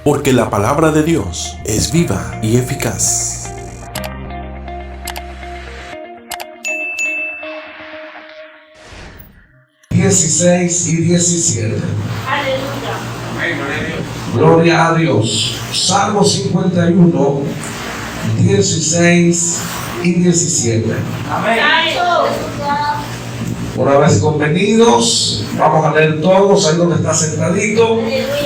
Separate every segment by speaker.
Speaker 1: porque la palabra de Dios es viva y eficaz.
Speaker 2: ...16 y 17. Gloria a Dios. Salmo 51, 16 y 17.
Speaker 3: Amén.
Speaker 2: Una vez convenidos, vamos a leer todos, ahí donde está sentadito.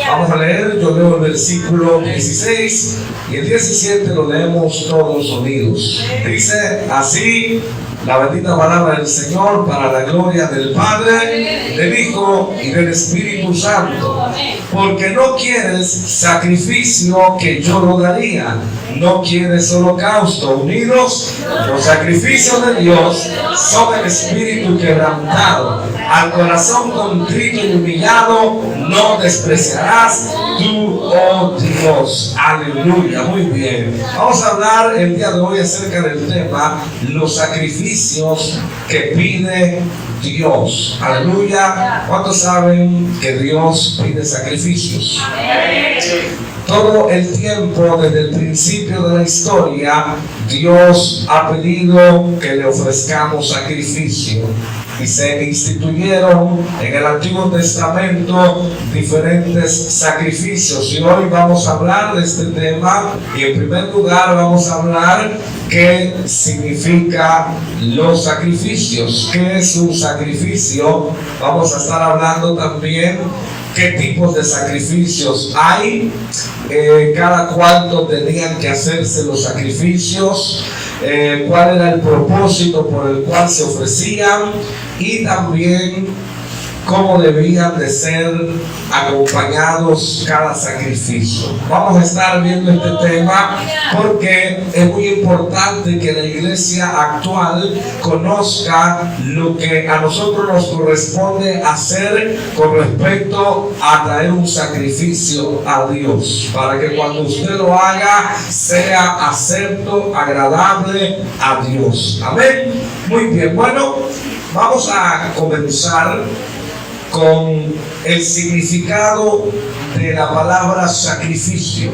Speaker 2: Vamos a leer, yo leo el versículo 16 y el 17 lo leemos todos unidos. Dice así la bendita palabra del Señor, para la gloria del Padre, del Hijo y del Espíritu Santo. Porque no quieres sacrificio que yo lo daría, no quieres holocausto. Unidos, los sacrificios de Dios son el espíritu quebrantado. Al corazón contrito y humillado no despreciarás tú, oh Dios. Aleluya, muy bien. Vamos a hablar el día de hoy acerca del tema los sacrificios que pide Dios. Aleluya. ¿Cuántos saben que Dios pide sacrificios? Todo el tiempo, desde el principio de la historia, Dios ha pedido que le ofrezcamos sacrificio. Y se instituyeron en el Antiguo Testamento diferentes sacrificios. Y hoy vamos a hablar de este tema. Y en primer lugar vamos a hablar qué significa los sacrificios. ¿Qué es un sacrificio? Vamos a estar hablando también qué tipos de sacrificios hay, cada cuánto tenían que hacerse los sacrificios, cuál era el propósito por el cual se ofrecían y también cómo debían de ser acompañados cada sacrificio. Vamos a estar viendo este tema porque es muy importante que la iglesia actual conozca lo que a nosotros nos corresponde hacer con respecto a traer un sacrificio a Dios, para que cuando usted lo haga sea acepto, agradable a Dios. Amén. Muy bien, bueno, vamos a comenzar con el significado de la palabra sacrificio,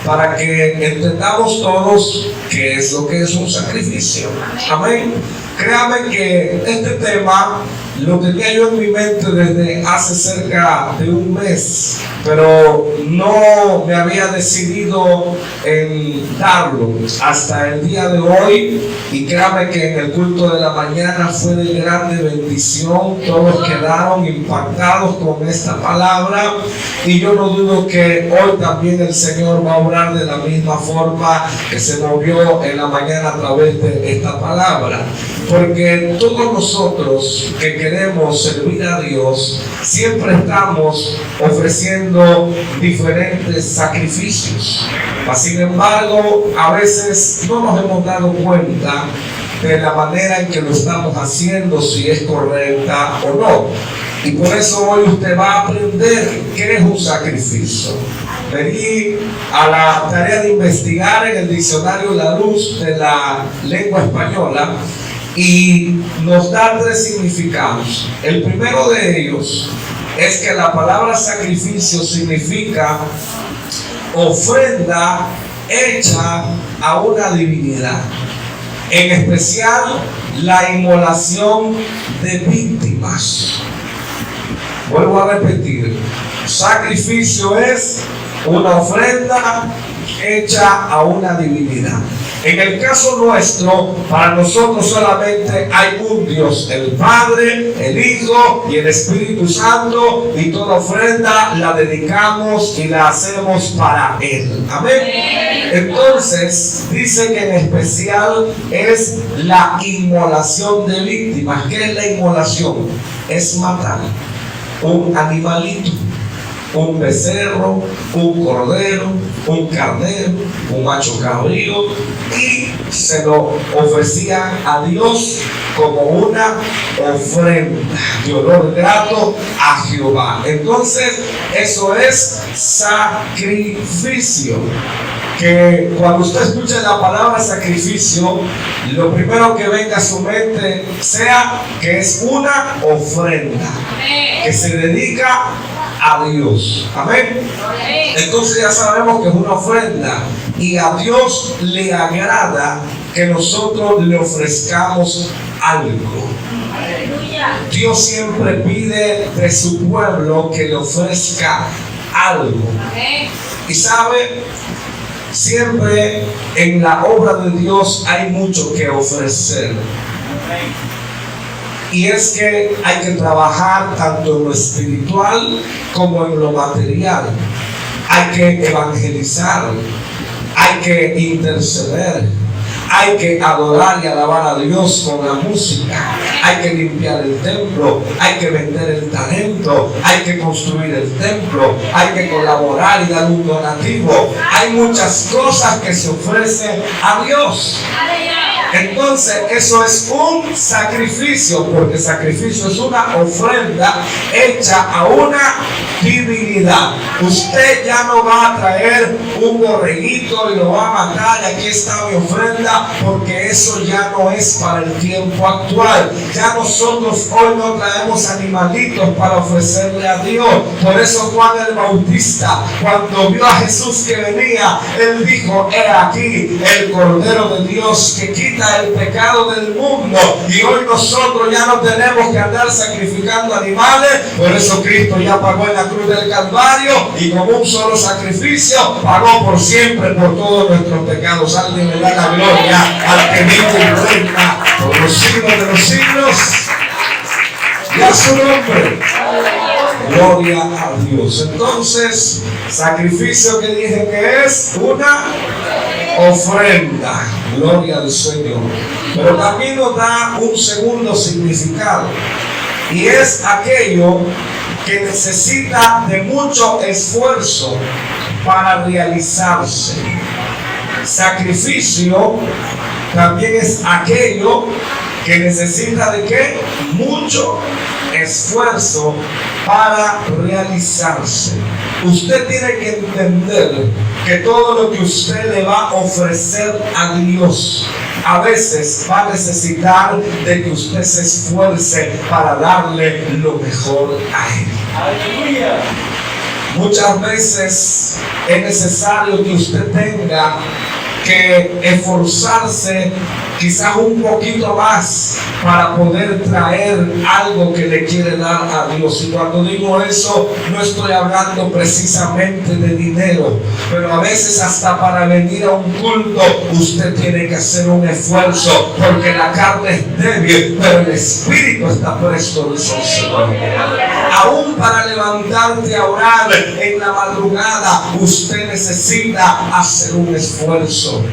Speaker 2: para que entendamos todos qué es lo que es un sacrificio. Amén. Créame que este tema lo tenía yo en mi mente desde hace cerca de un mes, pero no me había decidido en darlo hasta el día de hoy. Y créame que en el culto de la mañana fue de grande bendición. Todos quedaron impactados con esta palabra, y yo no dudo que hoy también el Señor va a obrar de la misma forma que se movió en la mañana a través de esta palabra. Porque todos nosotros que queremos servir a Dios, siempre estamos ofreciendo diferentes sacrificios. Sin embargo, a veces no nos hemos dado cuenta de la manera en que lo estamos haciendo, si es correcta o no. Y por eso hoy usted va a aprender qué es un sacrificio. Vení a la tarea de investigar en el diccionario La Luz de la lengua española, y nos da tres significados. El primero de ellos es que la palabra sacrificio significa ofrenda hecha a una divinidad, en especial la inmolación de víctimas. Vuelvo a repetir, sacrificio es una ofrenda hecha a una divinidad. En el caso nuestro, para nosotros solamente hay un Dios, el Padre, el Hijo y el Espíritu Santo, y toda ofrenda la dedicamos y la hacemos para Él. Amén. Entonces, dice que en especial es la inmolación de víctimas. ¿Qué es la inmolación? Es matar un animalito, un becerro, un cordero, un carnero, un macho cabrío, y se lo ofrecían a Dios como una ofrenda de olor grato a Jehová. Entonces, eso es sacrificio. Que cuando usted escuche la palabra sacrificio, lo primero que venga a su mente sea que es una ofrenda que se dedica a Dios. Amén. Entonces ya sabemos que es una ofrenda y a Dios le agrada que nosotros le ofrezcamos algo. Dios siempre pide de su pueblo que le ofrezca algo. Y sabe, siempre en la obra de Dios hay mucho que ofrecer. Y es que hay que trabajar tanto en lo espiritual como en lo material. Hay que evangelizar, hay que interceder, hay que adorar y alabar a Dios con la música, hay que limpiar el templo, hay que vender el talento, hay que construir el templo, hay que colaborar y dar un donativo. Hay muchas cosas que se ofrecen a Dios. Entonces eso es un sacrificio, porque sacrificio es una ofrenda hecha a una divinidad. Usted ya no va a traer un borreguito y lo va a matar, y aquí está mi ofrenda, porque eso ya no es para el tiempo actual. Ya nosotros hoy no traemos animalitos para ofrecerle a Dios. Por eso Juan el Bautista, cuando vio a Jesús que venía, él dijo: he aquí el Cordero de Dios que quita el pecado del mundo. Y hoy nosotros ya no tenemos que andar sacrificando animales. Por eso Cristo ya pagó en la cruz del Calvario, y con un solo sacrificio pagó por siempre por todos nuestros pecados. Alguien le da la gloria al que vive y reina por los siglos de los siglos, y a su nombre. Gloria a Dios. Entonces, sacrificio que dije que es una ofrenda. Gloria al Señor. Pero también nos da un segundo significado, y es aquello que necesita de mucho esfuerzo para realizarse. Sacrificio también es aquello que necesita de ¿qué? Mucho esfuerzo para realizarse. Usted tiene que entender que todo lo que usted le va a ofrecer a Dios, a veces va a necesitar de que usted se esfuerce para darle lo mejor a Él. ¡Aleluya! Muchas veces es necesario que usted tenga que esforzarse quizás un poquito más para poder traer algo que le quiere dar a Dios. Y cuando digo eso, no estoy hablando precisamente de dinero, pero a veces hasta para venir a un culto usted tiene que hacer un esfuerzo, porque la carne es débil, pero el espíritu está presto, dice el Señor. Aún para levantarte a orar en la madrugada, usted necesita hacer un esfuerzo,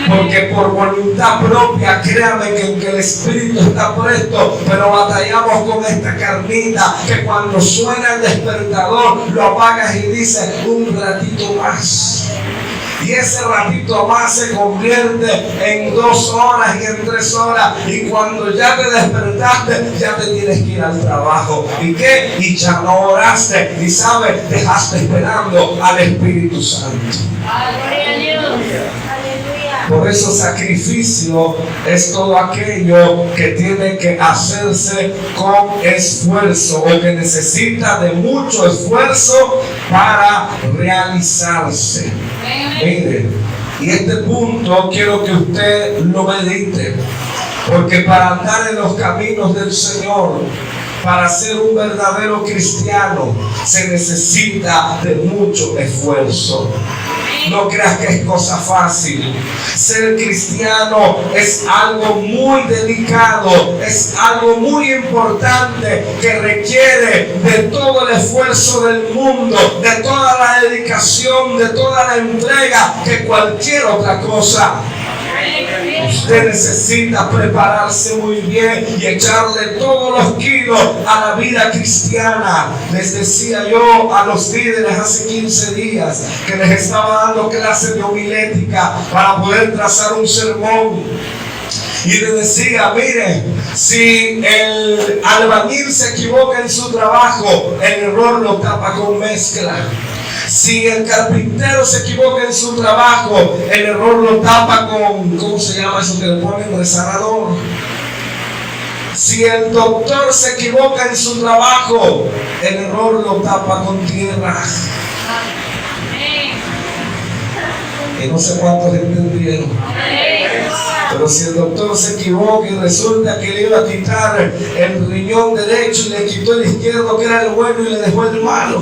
Speaker 2: porque por voluntad propia, créame que aunque el espíritu está presto, pero batallamos con esta carnita que cuando suena el despertador lo apagas y dices: un ratito más. Y ese ratito más se convierte en 2 horas y en 3 horas. Y cuando ya te despertaste, ya te tienes que ir al trabajo. ¿Y qué? Y ya no oraste. Y sabes, dejaste esperando al Espíritu Santo. Por eso sacrificio es todo aquello que tiene que hacerse con esfuerzo, o que necesita de mucho esfuerzo para realizarse. Mire, y este punto quiero que usted lo medite, porque para andar en los caminos del Señor, para ser un verdadero cristiano, se necesita de mucho esfuerzo. No creas que es cosa fácil. Ser cristiano es algo muy delicado, es algo muy importante que requiere de todo el esfuerzo del mundo, de toda la dedicación, de toda la entrega, que cualquier otra cosa. Usted necesita prepararse muy bien y echarle todos los kilos a la vida cristiana. Les decía yo a los líderes hace 15 días que les estaba dando clases de homilética para poder trazar un sermón. Y le decía: mire, si el albañil se equivoca en su trabajo, el error lo tapa con mezcla. Si el carpintero se equivoca en su trabajo, el error lo tapa con, ¿cómo se llama eso que le ponen? Resanador. Si el doctor se equivoca en su trabajo, el error lo tapa con tierra. Y no sé cuántos entendieron. Pero si el doctor se equivoca y resulta que le iba a quitar el riñón derecho y le quitó el izquierdo que era el bueno y le dejó el malo,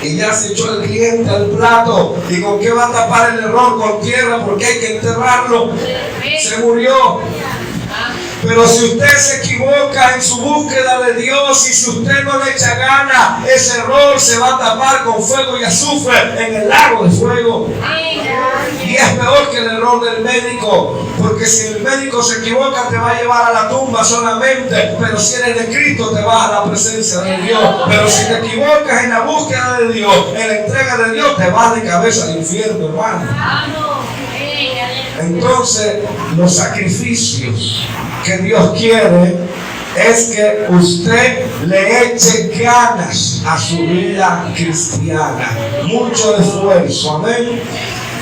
Speaker 2: y ya se echó el cliente al plato, ¿y con qué va a tapar el error? Con tierra, porque hay que enterrarlo. Se murió. Pero si usted se equivoca en su búsqueda de Dios y si usted no le echa gana, ese error se va a tapar con fuego y azufre en el lago de fuego. Y es peor que el error del médico, porque si el médico se equivoca te va a llevar a la tumba solamente, pero si eres de Cristo te vas a la presencia de Dios. Pero si te equivocas en la búsqueda de Dios, en la entrega de Dios, te vas de cabeza al infierno, hermano. Entonces, los sacrificios que Dios quiere es que usted le eche ganas a su vida cristiana, mucho esfuerzo, amén.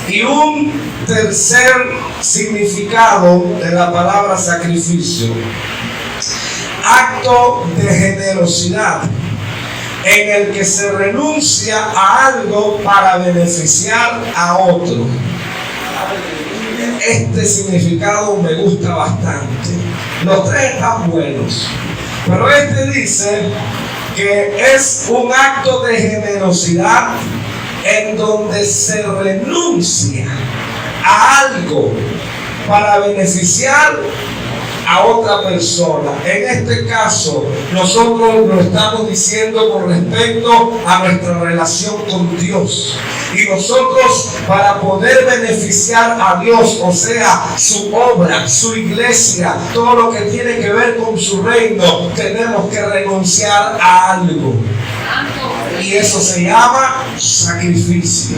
Speaker 2: Y un tercer significado de la palabra sacrificio: acto de generosidad, en el que se renuncia a algo para beneficiar a otro. Este significado me gusta bastante. Los tres están buenos, pero este dice que es un acto de generosidad en donde se renuncia a algo para beneficiar a otra persona. En este caso, nosotros lo estamos diciendo con respecto a nuestra relación con Dios. Y nosotros, para poder beneficiar a Dios, o sea, su obra, su iglesia, todo lo que tiene que ver con su reino, tenemos que renunciar a algo. Y eso se llama sacrificio.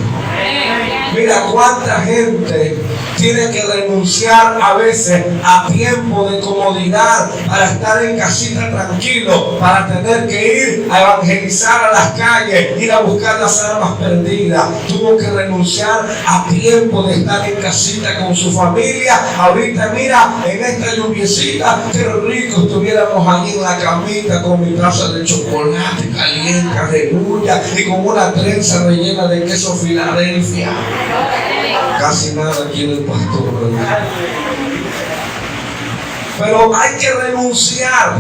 Speaker 2: Mira cuánta gente tiene que renunciar a veces a tiempo de comodidad para estar en casita tranquilo, para tener que ir a evangelizar a las calles, ir a buscar las almas perdidas. Tuvo que renunciar a tiempo de estar en casita con su familia. Ahorita mira, en esta lluviecita, qué rico estuviéramos allí en la camita con mi taza de chocolate caliente, aleluya, y con una trenza rellena de queso Filadelfia. Casi nada quiere el pastor, ¿verdad? Pero hay que renunciar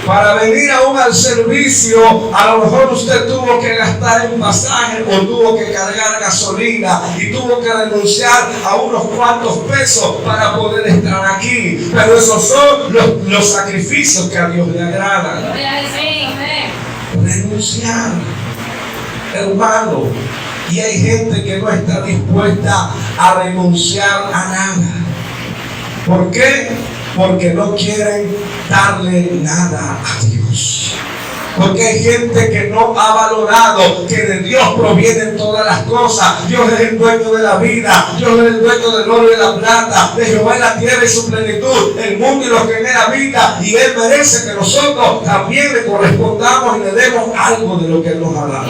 Speaker 2: para venir aún al servicio. A lo mejor usted tuvo que gastar en pasaje o tuvo que cargar gasolina y tuvo que renunciar a unos cuantos pesos para poder estar aquí. Pero esos son los sacrificios que a Dios le agradan. Renunciar, hermano. Y hay gente que no está dispuesta a renunciar a nada. ¿Por qué? Porque no quieren darle nada a Dios. Porque hay gente que no ha valorado que de Dios provienen todas las cosas. Dios es el dueño de la vida. Dios es el dueño del oro y de la plata. De Jehová es la tierra y su plenitud, el mundo y lo que en él habita. Y Él merece que nosotros también le correspondamos y le demos algo de lo que Él nos ha dado.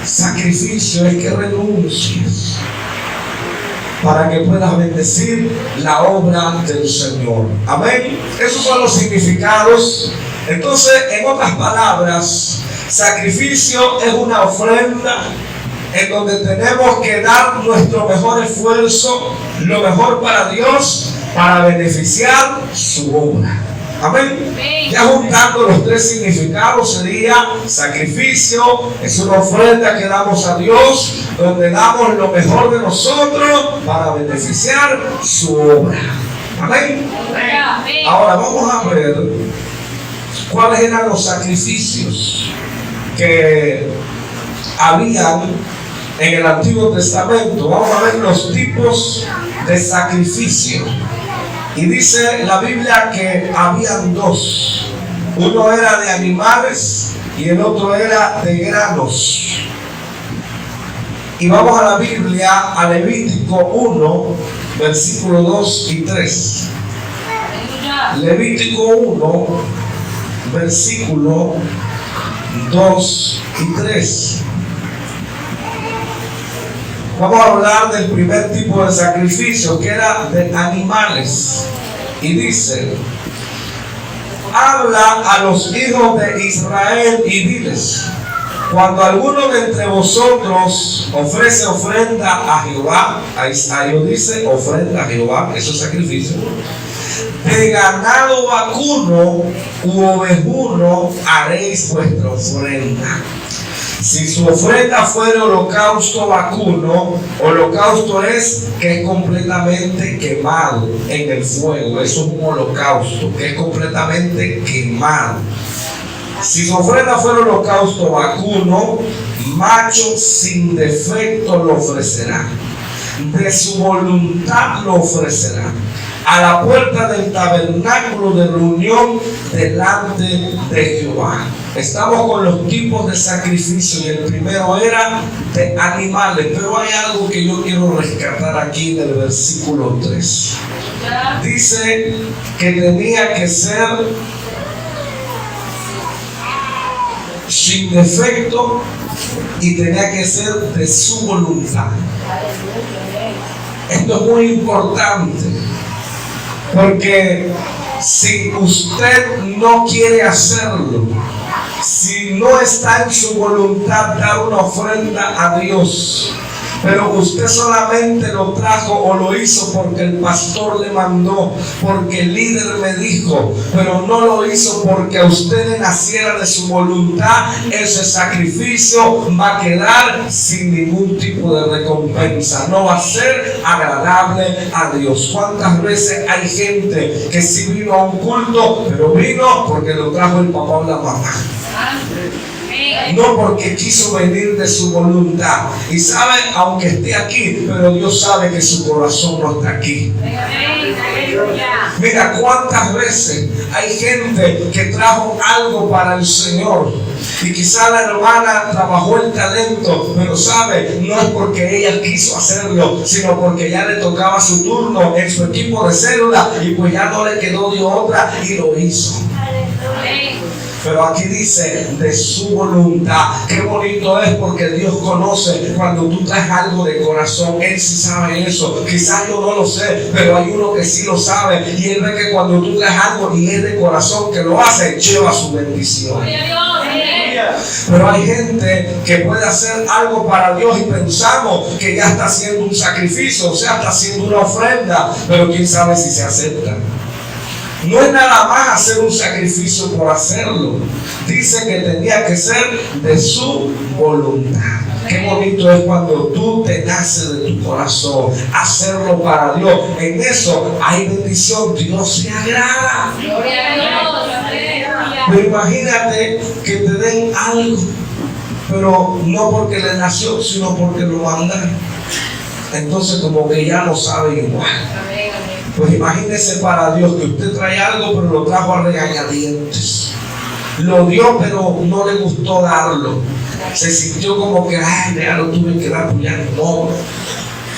Speaker 2: Sacrificio es que renuncies para que puedas bendecir la obra del Señor. Amén. Esos son los significados. Entonces, en otras palabras, sacrificio es una ofrenda en donde tenemos que dar nuestro mejor esfuerzo, lo mejor para Dios, para beneficiar su obra. Amén. Ya juntando los tres significados sería: sacrificio es una ofrenda que damos a Dios, donde damos lo mejor de nosotros para beneficiar su obra. Amén. Ahora vamos a ver cuáles eran los sacrificios que habían en el Antiguo Testamento. Vamos a ver los tipos de sacrificio. Y dice la Biblia que habían dos. Uno era de animales y el otro era de granos. Y vamos a la Biblia, a Levítico 1, versículos 2 y 3. Levítico 1, versículo 2 y 3. Vamos a hablar del primer tipo de sacrificio, que era de animales. Y dice: habla a los hijos de Israel y diles: cuando alguno de entre vosotros ofrece ofrenda a Jehová, ahí dice ofrenda a Jehová, eso es sacrificio, de ganado vacuno u ovejuno haréis vuestra ofrenda. Si su ofrenda fuera holocausto vacuno, holocausto es que es completamente quemado en el fuego, eso es un holocausto, que es completamente quemado. Si su ofrenda fuera holocausto vacuno, macho sin defecto lo ofrecerá, de su voluntad lo ofrecerá, a la puerta del tabernáculo de reunión delante de Jehová. Estamos con los tipos de sacrificio y el primero era de animales, pero hay algo que yo quiero rescatar aquí en el versículo 3. Dice que tenía que ser sin defecto y tenía que ser de su voluntad. Esto es muy importante, porque si usted no quiere hacerlo, si no está en su voluntad dar una ofrenda a Dios, pero usted solamente lo trajo o lo hizo porque el pastor le mandó, porque el líder me dijo, pero no lo hizo porque a usted le naciera de su voluntad, ese sacrificio va a quedar sin ningún tipo de recompensa, no va a ser agradable a Dios. ¿Cuántas veces hay gente que sí vino a un culto, pero vino porque lo trajo el papá o la mamá? No porque quiso venir de su voluntad. Y sabe, aunque esté aquí, pero Dios sabe que su corazón no está aquí. Mira cuántas veces hay gente que trajo algo para el Señor y quizá la hermana trabajó el talento, pero sabe, no es porque ella quiso hacerlo, sino porque ya le tocaba su turno en su equipo de célula y pues ya no le quedó de otra y lo hizo. Pero aquí dice de su voluntad. Qué bonito es, porque Dios conoce cuando tú traes algo de corazón. Él sí sabe eso. Quizás yo no lo sé, pero hay uno que sí lo sabe. Y Él ve que cuando tú traes algo y es de corazón que lo hace, lleva su bendición. Pero hay gente que puede hacer algo para Dios y pensamos que ya está haciendo un sacrificio, o sea, está haciendo una ofrenda, pero quién sabe si se acepta. No es nada más hacer un sacrificio por hacerlo. Dice que tenía que ser de su voluntad. Qué bonito es cuando tú te naces de tu corazón, hacerlo para Dios. En eso hay bendición, Dios se agrada.
Speaker 3: Gloria a Dios.
Speaker 2: Pero imagínate que te den algo, pero no porque le nació, sino porque lo mandan. Entonces como que ya no sabe igual. Pues imagínese para Dios que usted trae algo, pero lo trajo a regañadientes. Lo dio, pero no le gustó darlo. Se sintió como que, ay, ya lo tuve que dar, pues ya no.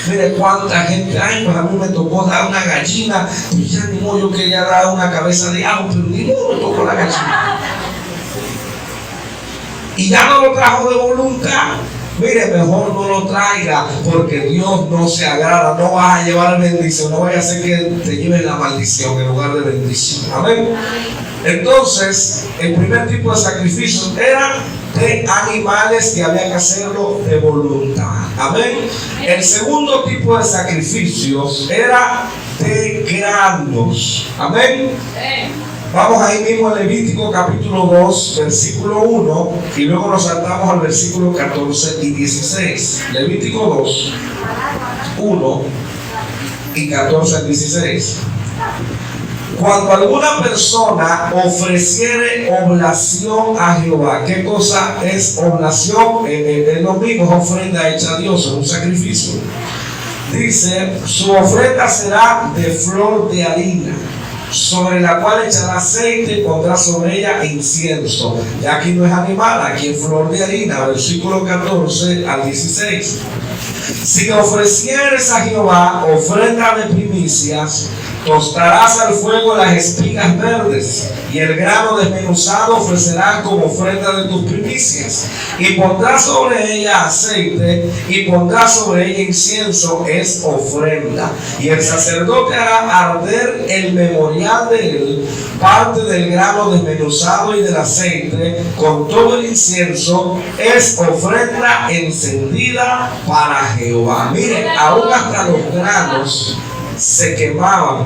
Speaker 2: Mire cuánta gente, ay, pues a mí me tocó dar una gallina, pues ya ni modo, yo quería dar una cabeza de ajo, pero ni modo me tocó la gallina. Y ya no lo trajo de voluntad. Mire, mejor no lo traiga, porque Dios no se agrada. No vas a llevar bendición, no vaya a hacer que te lleve la maldición en lugar de bendición. Amén. Entonces, el primer tipo de sacrificio era de animales, que había que hacerlo de voluntad. Amén. El segundo tipo de sacrificios era de granos. Amén. Vamos ahí mismo a Levítico capítulo 2, versículo 1, y luego nos saltamos al versículo 14 y 16. Levítico 2, 1 y 14 al 16. Cuando alguna persona ofreciere oblación a Jehová, ¿qué cosa es oblación? Es lo mismo, es ofrenda hecha a Dios, es un sacrificio. Dice, su ofrenda será de flor de harina, sobre la cual echará aceite y pondrá sobre ella incienso. Y aquí no es animal, aquí es flor de harina, versículo 14 al 16. Si ofrecieres a Jehová ofrenda de primicias, tostarás al fuego las espigas verdes, y el grano desmenuzado ofrecerás como ofrenda de tus primicias. Y pondrás sobre ella aceite, y pondrás sobre ella incienso, es ofrenda. Y el sacerdote hará arder el memorial de él, parte del grano desmenuzado y del aceite, con todo el incienso, es ofrenda encendida para Jehová. Miren, aún hasta los granos se quemaban,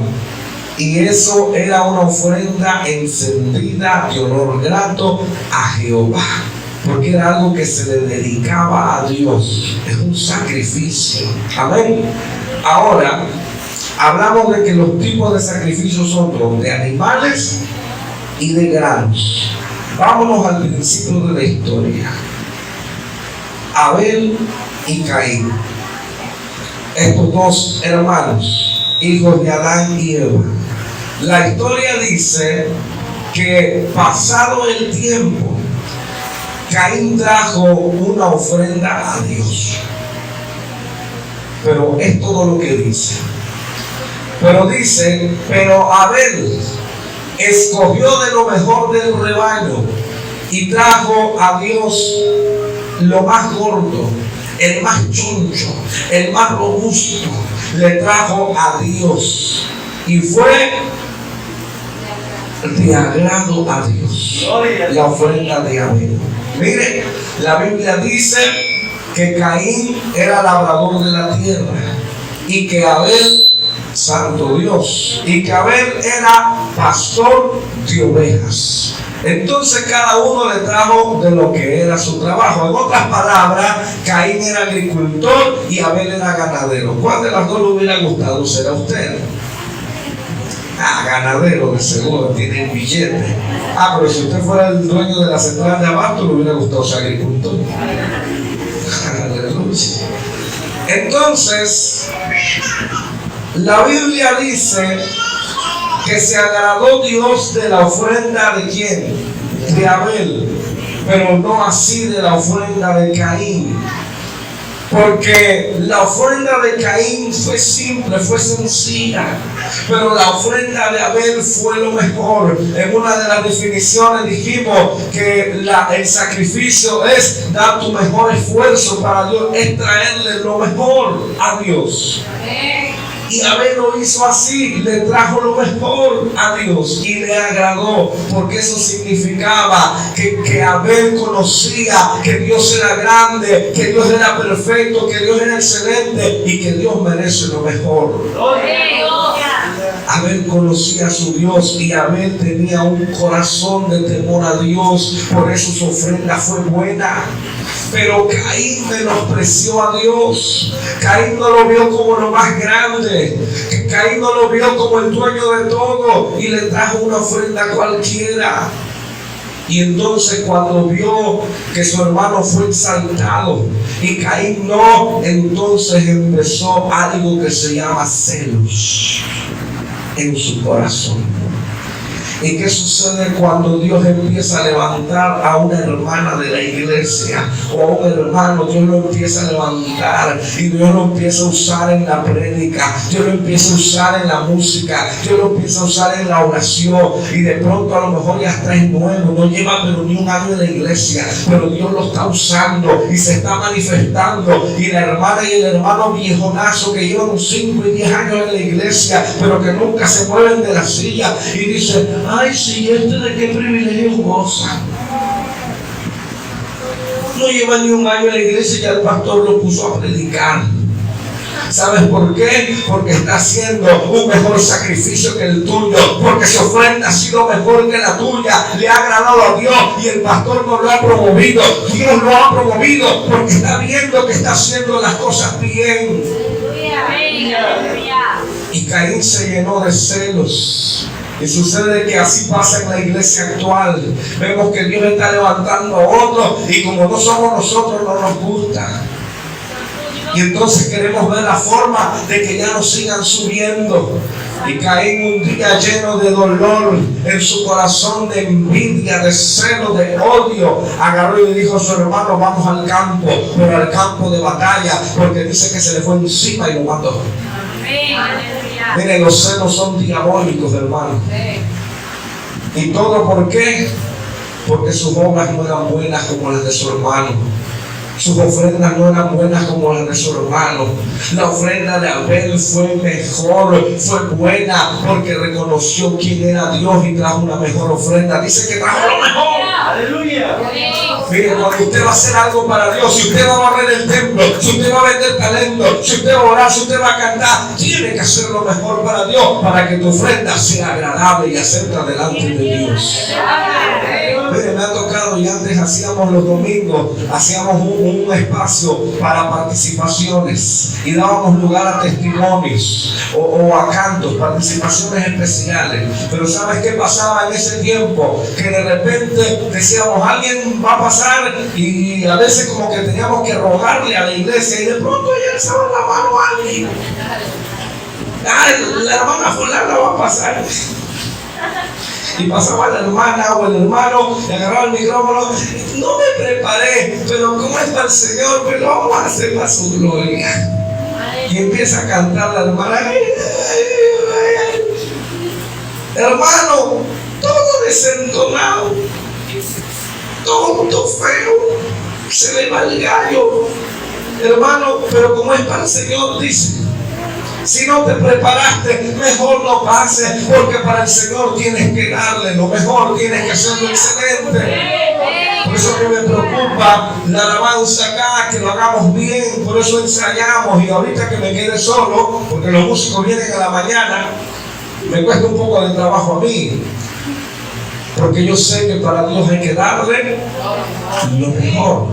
Speaker 2: y eso era una ofrenda encendida de olor grato a Jehová, porque era algo que se le dedicaba a Dios. Es un sacrificio. Amén. Ahora hablamos de que los tipos de sacrificios son dos: de animales y de granos. Vámonos al principio de la historia. Abel y Caín, estos dos hermanos, hijos de Adán y Eva. La historia dice que pasado el tiempo, Caín trajo una ofrenda a Dios. Pero es todo lo que dice. Pero dice, pero Abel escogió de lo mejor del rebaño y trajo a Dios lo más gordo, el más choncho, el más robusto. Le trajo a Dios y fue de agrado a Dios la ofrenda de Abel. Mire, la Biblia dice que Caín era labrador de la tierra y que Abel, santo Dios, y que Abel era pastor de ovejas. Entonces cada uno le trajo de lo que era su trabajo. En otras palabras, Caín era agricultor y Abel era ganadero. ¿Cuál de las dos le hubiera gustado ser a usted? Ganadero, de seguro, tiene billete. Pero si usted fuera el dueño de la central de abasto, le hubiera gustado ser agricultor. Entonces, la Biblia dice que se agradó Dios de la ofrenda de ¿quién? De Abel, pero no así de la ofrenda de Caín. Porque la ofrenda de Caín fue simple, fue sencilla, pero la ofrenda de Abel fue lo mejor. En una de las definiciones dijimos que el sacrificio es dar tu mejor esfuerzo para Dios, es traerle lo mejor a Dios. Y Abel lo hizo así, le trajo lo mejor a Dios y le agradó, porque eso significaba que Abel conocía que Dios era grande, que Dios era perfecto, que Dios era excelente y que Dios merece lo mejor. Abel conocía a su Dios y Abel tenía un corazón de temor a Dios, por eso su ofrenda fue buena. Pero Caín menospreció a Dios. Caín no lo vio como lo más grande. Caín no lo vio como el dueño de todo y le trajo una ofrenda cualquiera. Y entonces cuando vio que su hermano fue exaltado y Caín no, entonces empezó algo que se llama celos en su corazón. ¿Y qué sucede cuando Dios empieza a levantar a una hermana de la iglesia o a un hermano? Dios lo empieza a levantar y Dios lo empieza a usar en la prédica, Dios lo empieza a usar en la música, Dios lo empieza a usar en la oración, y de pronto a lo mejor ya está en nuevo, no lleva pero ni un año en la iglesia, pero Dios lo está usando y se está manifestando, y la hermana y el hermano viejonazo que llevan 5 y 10 años en la iglesia pero que nunca se mueven de la silla y dicen: ay, sí, de qué privilegio goza. No lleva ni un año en la iglesia y ya el pastor lo puso a predicar. ¿Sabes por qué? Porque está haciendo un mejor sacrificio que el tuyo, porque su ofrenda ha sido mejor que la tuya, le ha agradado a Dios y el pastor no lo ha promovido. Dios lo ha promovido porque está viendo que está haciendo las cosas bien. Y Caín se llenó de celos. Y sucede que así pasa en la iglesia actual. Vemos que Dios está levantando a otros y como no somos nosotros, no nos gusta. Y entonces queremos ver la forma de que ya nos sigan subiendo. Y Caín, un día lleno de dolor en su corazón, de envidia, de celo, de odio, agarró y le dijo a su hermano: vamos al campo, pero al campo de batalla, porque dice que se le fue encima y lo mató. Miren, los celos son diabólicos, hermano. ¿Y todo por qué? Porque sus obras no eran buenas como las de su hermano. Sus ofrendas no eran buenas como las de su hermano. La ofrenda de Abel fue mejor, fue buena, porque reconoció quién era Dios y trajo una mejor ofrenda. Dice que trajo lo mejor.
Speaker 4: Aleluya.
Speaker 2: Miren, cuando usted va a hacer algo para Dios, si usted va a barrer el templo, si usted va a vender talento, si usted va a orar, si usted va a cantar, tiene que hacer lo mejor para Dios, para que tu ofrenda sea agradable y acepta delante de Dios. Miren, me ha tocado, y antes hacíamos los domingos, hacíamos un espacio para participaciones y dábamos lugar a testimonios o a cantos, participaciones especiales. Pero ¿sabes qué pasaba en ese tiempo? Que de repente decíamos: alguien va a pasar, y a veces como que teníamos que rogarle a la iglesia, y de pronto ya alzaba la mano a alguien. La hermana fulana va a pasar. Y pasaba la hermana o el hermano, y agarraba el micrófono: no me preparé, pero como es para el Señor, pues lo vamos a hacer para su gloria. Y empieza a cantar la hermana: hermano, todo desentonado, todo feo, se le va el gallo. Hermano, pero como es para el Señor, dice: si no te preparaste, mejor no pases, porque para el Señor tienes que darle lo mejor, tienes que hacerlo excelente. Por eso que me preocupa la alabanza acá, que lo hagamos bien. Por eso ensayamos, y ahorita que me quede solo, porque los músicos vienen a la mañana, me cuesta un poco de trabajo a mí, porque yo sé que para Dios hay que darle lo mejor.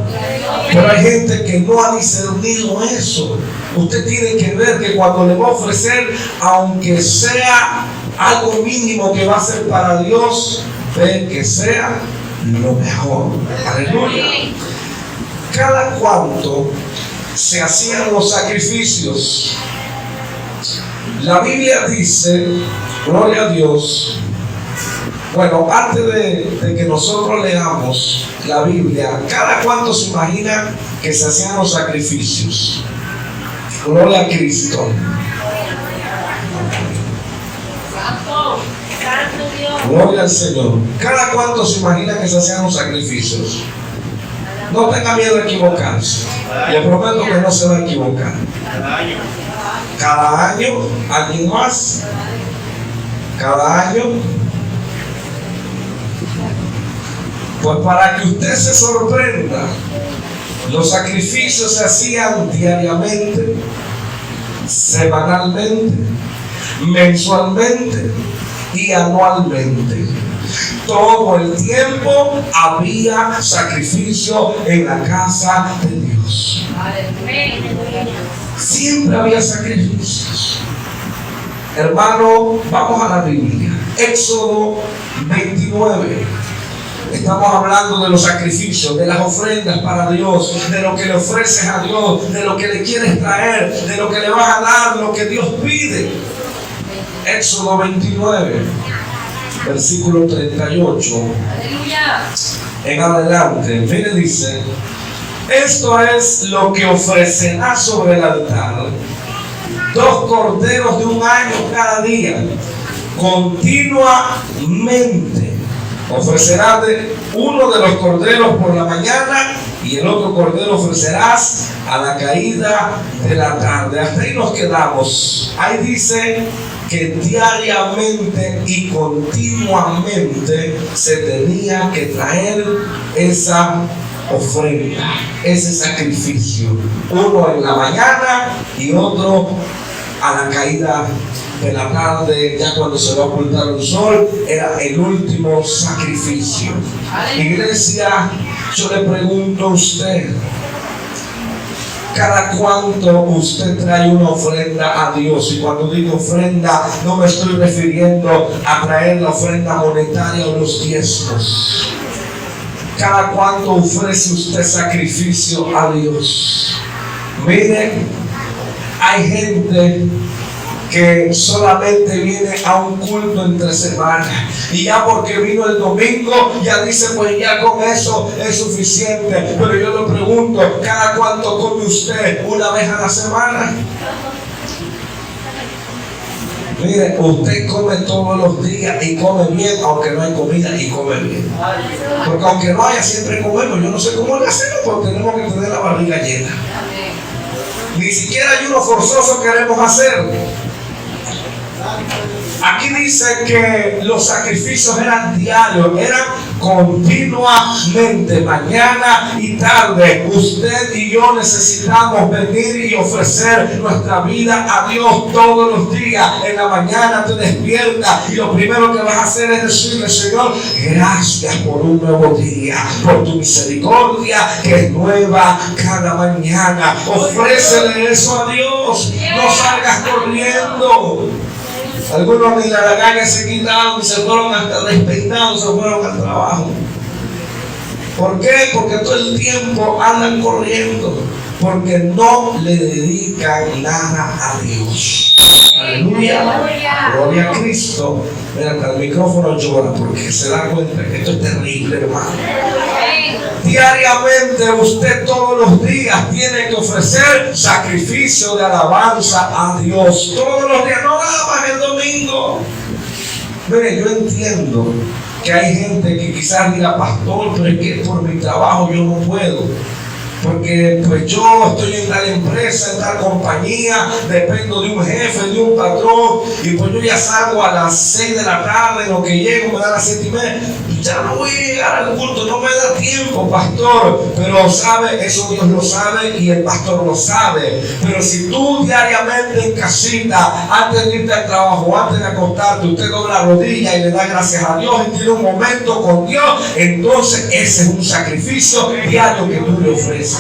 Speaker 2: Pero hay gente que no ha discernido eso. Usted tiene que ver que cuando le va a ofrecer, aunque sea algo mínimo que va a ser para Dios, ve que sea lo mejor. Aleluya. Cada cuanto se hacían los sacrificios. La Biblia dice, gloria a Dios. Bueno, antes de que nosotros leamos la Biblia, ¿cada cuánto se imagina que se hacían los sacrificios? Gloria a Cristo. Gloria al Señor. ¿Cada cuánto se imagina que se hacían los sacrificios? No tenga miedo de equivocarse. Le prometo que no se va a equivocar. Cada año, ¿alguien más? Cada año. Pues para que usted se sorprenda, los sacrificios se hacían diariamente, semanalmente, mensualmente y anualmente. Todo el tiempo había sacrificio en la casa de Dios. Siempre había sacrificios. Hermano, vamos a la Biblia. Éxodo 29. Estamos hablando de los sacrificios, de las ofrendas para Dios, de lo que le ofreces a Dios, de lo que le quieres traer, de lo que le vas a dar, lo que Dios pide. Éxodo 29, versículo 38. En adelante, mire, dice: esto es lo que ofrecerá sobre el altar: 2 corderos de un año cada día, continuamente. Ofrecerás uno de los corderos por la mañana, y el otro cordero ofrecerás a la caída de la tarde. Hasta ahí nos quedamos. Ahí dice que diariamente y continuamente se tenía que traer esa ofrenda, ese sacrificio. Uno en la mañana y otro a la caída de la tarde, ya cuando se va a ocultar el sol. Era el último sacrificio. Iglesia, yo le pregunto a usted: ¿cada cuánto usted trae una ofrenda a Dios? Y cuando digo ofrenda, no me estoy refiriendo a traer la ofrenda monetaria o los diezmos. ¿Cada cuánto ofrece usted sacrificio a Dios? Mire, hay gente que solamente viene a un culto entre semana y ya porque vino el domingo ya dice pues ya con eso es suficiente. Pero yo le pregunto, ¿cada cuánto come usted? ¿Una vez a la semana? Mire, usted come todos los días y come bien, aunque no hay comida, y come bien. Porque aunque no haya, siempre comemos. Yo no sé cómo le hacemos, porque tenemos que tener la barriga llena. Ni siquiera ayuno forzoso queremos hacer. Aquí dice que los sacrificios eran diarios, eran continuamente, mañana y tarde. Usted y yo necesitamos venir y ofrecer nuestra vida a Dios todos los días. En la mañana te despiertas y lo primero que vas a hacer es decirle: Señor, gracias por un nuevo día, por tu misericordia que es nueva cada mañana. Ofrécele eso a Dios, no salgas corriendo. Algunos ni la lagaña se quitaron y se fueron hasta despeinados, se fueron al trabajo. ¿Por qué? Porque todo el tiempo andan corriendo, porque no le dedican nada a Dios. Aleluya. Gloria a Cristo. Mira, hasta el micrófono llora porque se da cuenta que esto es terrible, hermano. Diariamente usted todos los días tiene que ofrecer sacrificio de alabanza a Dios. Todos los días, no nada más el domingo. Mire, yo entiendo que hay gente que quizás diga: pastor, pero es que por mi trabajo yo no puedo. Porque pues yo estoy en tal empresa, en tal compañía, dependo de un jefe, de un patrón, y pues yo ya salgo a las 6 de la tarde, lo que llego me da las 7:30, ya no voy a llegar al culto, no me da tiempo, pastor. Pero sabe, eso Dios lo sabe y el pastor lo sabe. Pero si tú diariamente en casita, antes de irte al trabajo, antes de acostarte, usted dobla la rodilla y le da gracias a Dios y tiene un momento con Dios, entonces ese es un sacrificio diario que tú le ofreces.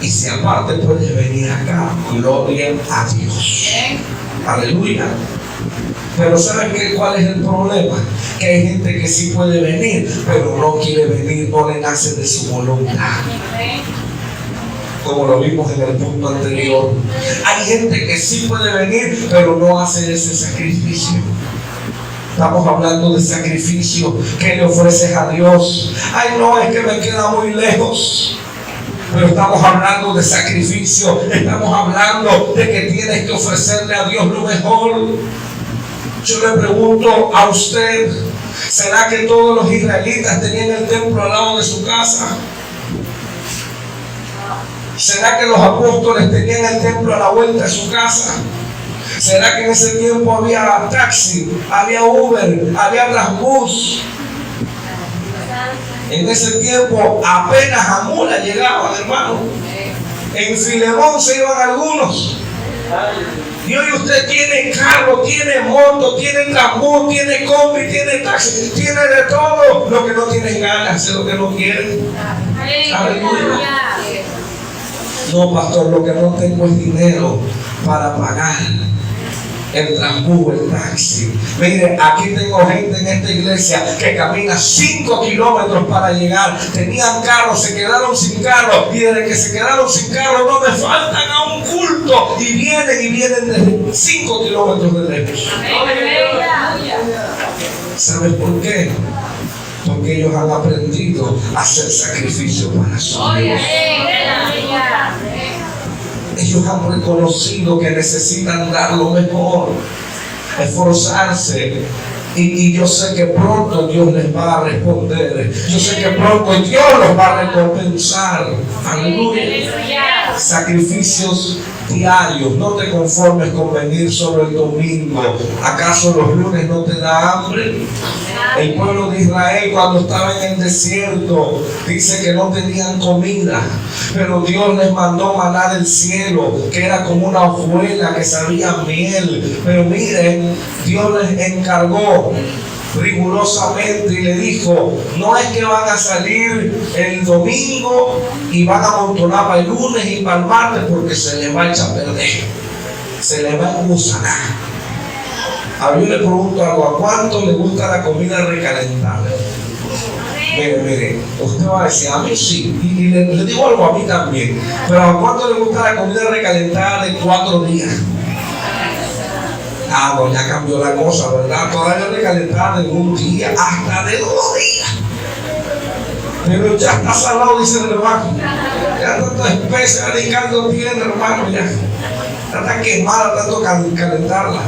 Speaker 2: Y si aparte puedes venir acá, gloria a Dios. Aleluya. Pero ¿saben cuál es el problema? Que hay gente que sí puede venir, pero no quiere venir, no le nace de su voluntad. Como lo vimos en el punto anterior. Hay gente que sí puede venir, pero no hace ese sacrificio. Estamos hablando de sacrificio que le ofreces a Dios. Ay, no, es que me queda muy lejos. Pero estamos hablando de sacrificio. Estamos hablando de que tienes que ofrecerle a Dios lo mejor. Yo le pregunto a usted: ¿será que todos los israelitas tenían el templo al lado de su casa? ¿Será que los apóstoles tenían el templo a la vuelta de su casa? ¿Será que en ese tiempo había taxi, había Uber, había Transbus? En ese tiempo apenas a mula llegaban, hermano. En Filemón se iban algunos. Y hoy usted tiene carro, tiene moto, tiene Transbus, tiene combi, tiene taxi, tiene de todo. Lo que no tienen ganas es lo que no quieren. Aleluya. No, pastor, lo que no tengo es dinero para pagar el Transbus, el taxi. Mire, aquí tengo gente en esta iglesia que camina 5 kilómetros para llegar. Tenían carro, se quedaron sin carro, y desde que se quedaron sin carro no me faltan a un culto, y vienen de 5 kilómetros de lejos. ¿Sabes por qué? Porque ellos han aprendido a hacer sacrificio para su Dios. Ellos han reconocido que necesitan dar lo mejor, esforzarse. Y yo sé que pronto Dios les va a responder. Yo sé que pronto Dios los va a recompensar. Aleluya. Sacrificios diarios. No te conformes con venir solo el domingo. ¿Acaso los lunes no te da hambre? El pueblo de Israel, cuando estaba en el desierto, dice que no tenían comida, pero Dios les mandó maná del cielo, que era como una hojuela que sabía miel. Pero miren, Dios les encargó rigurosamente y le dijo: no es que van a salir el domingo y van a amontonar para el lunes y para el martes, porque se les va a echar a perder, se les va a gusanar. A mí le pregunto algo: ¿a cuánto le gusta la comida recalentada? Mire, usted va a decir, a mí sí, y le digo algo, a mí también, pero ¿a cuánto le gusta la comida recalentada de 4 días? Ah, no, ya cambió la cosa, ¿verdad? Todavía recalentada de 1 día, hasta de 2 días. Pero ya está salado, dice el hermano. Ya tanto espesa, ni caldo tiene, hermano, ya. Ya está quemada, tanto calentarla.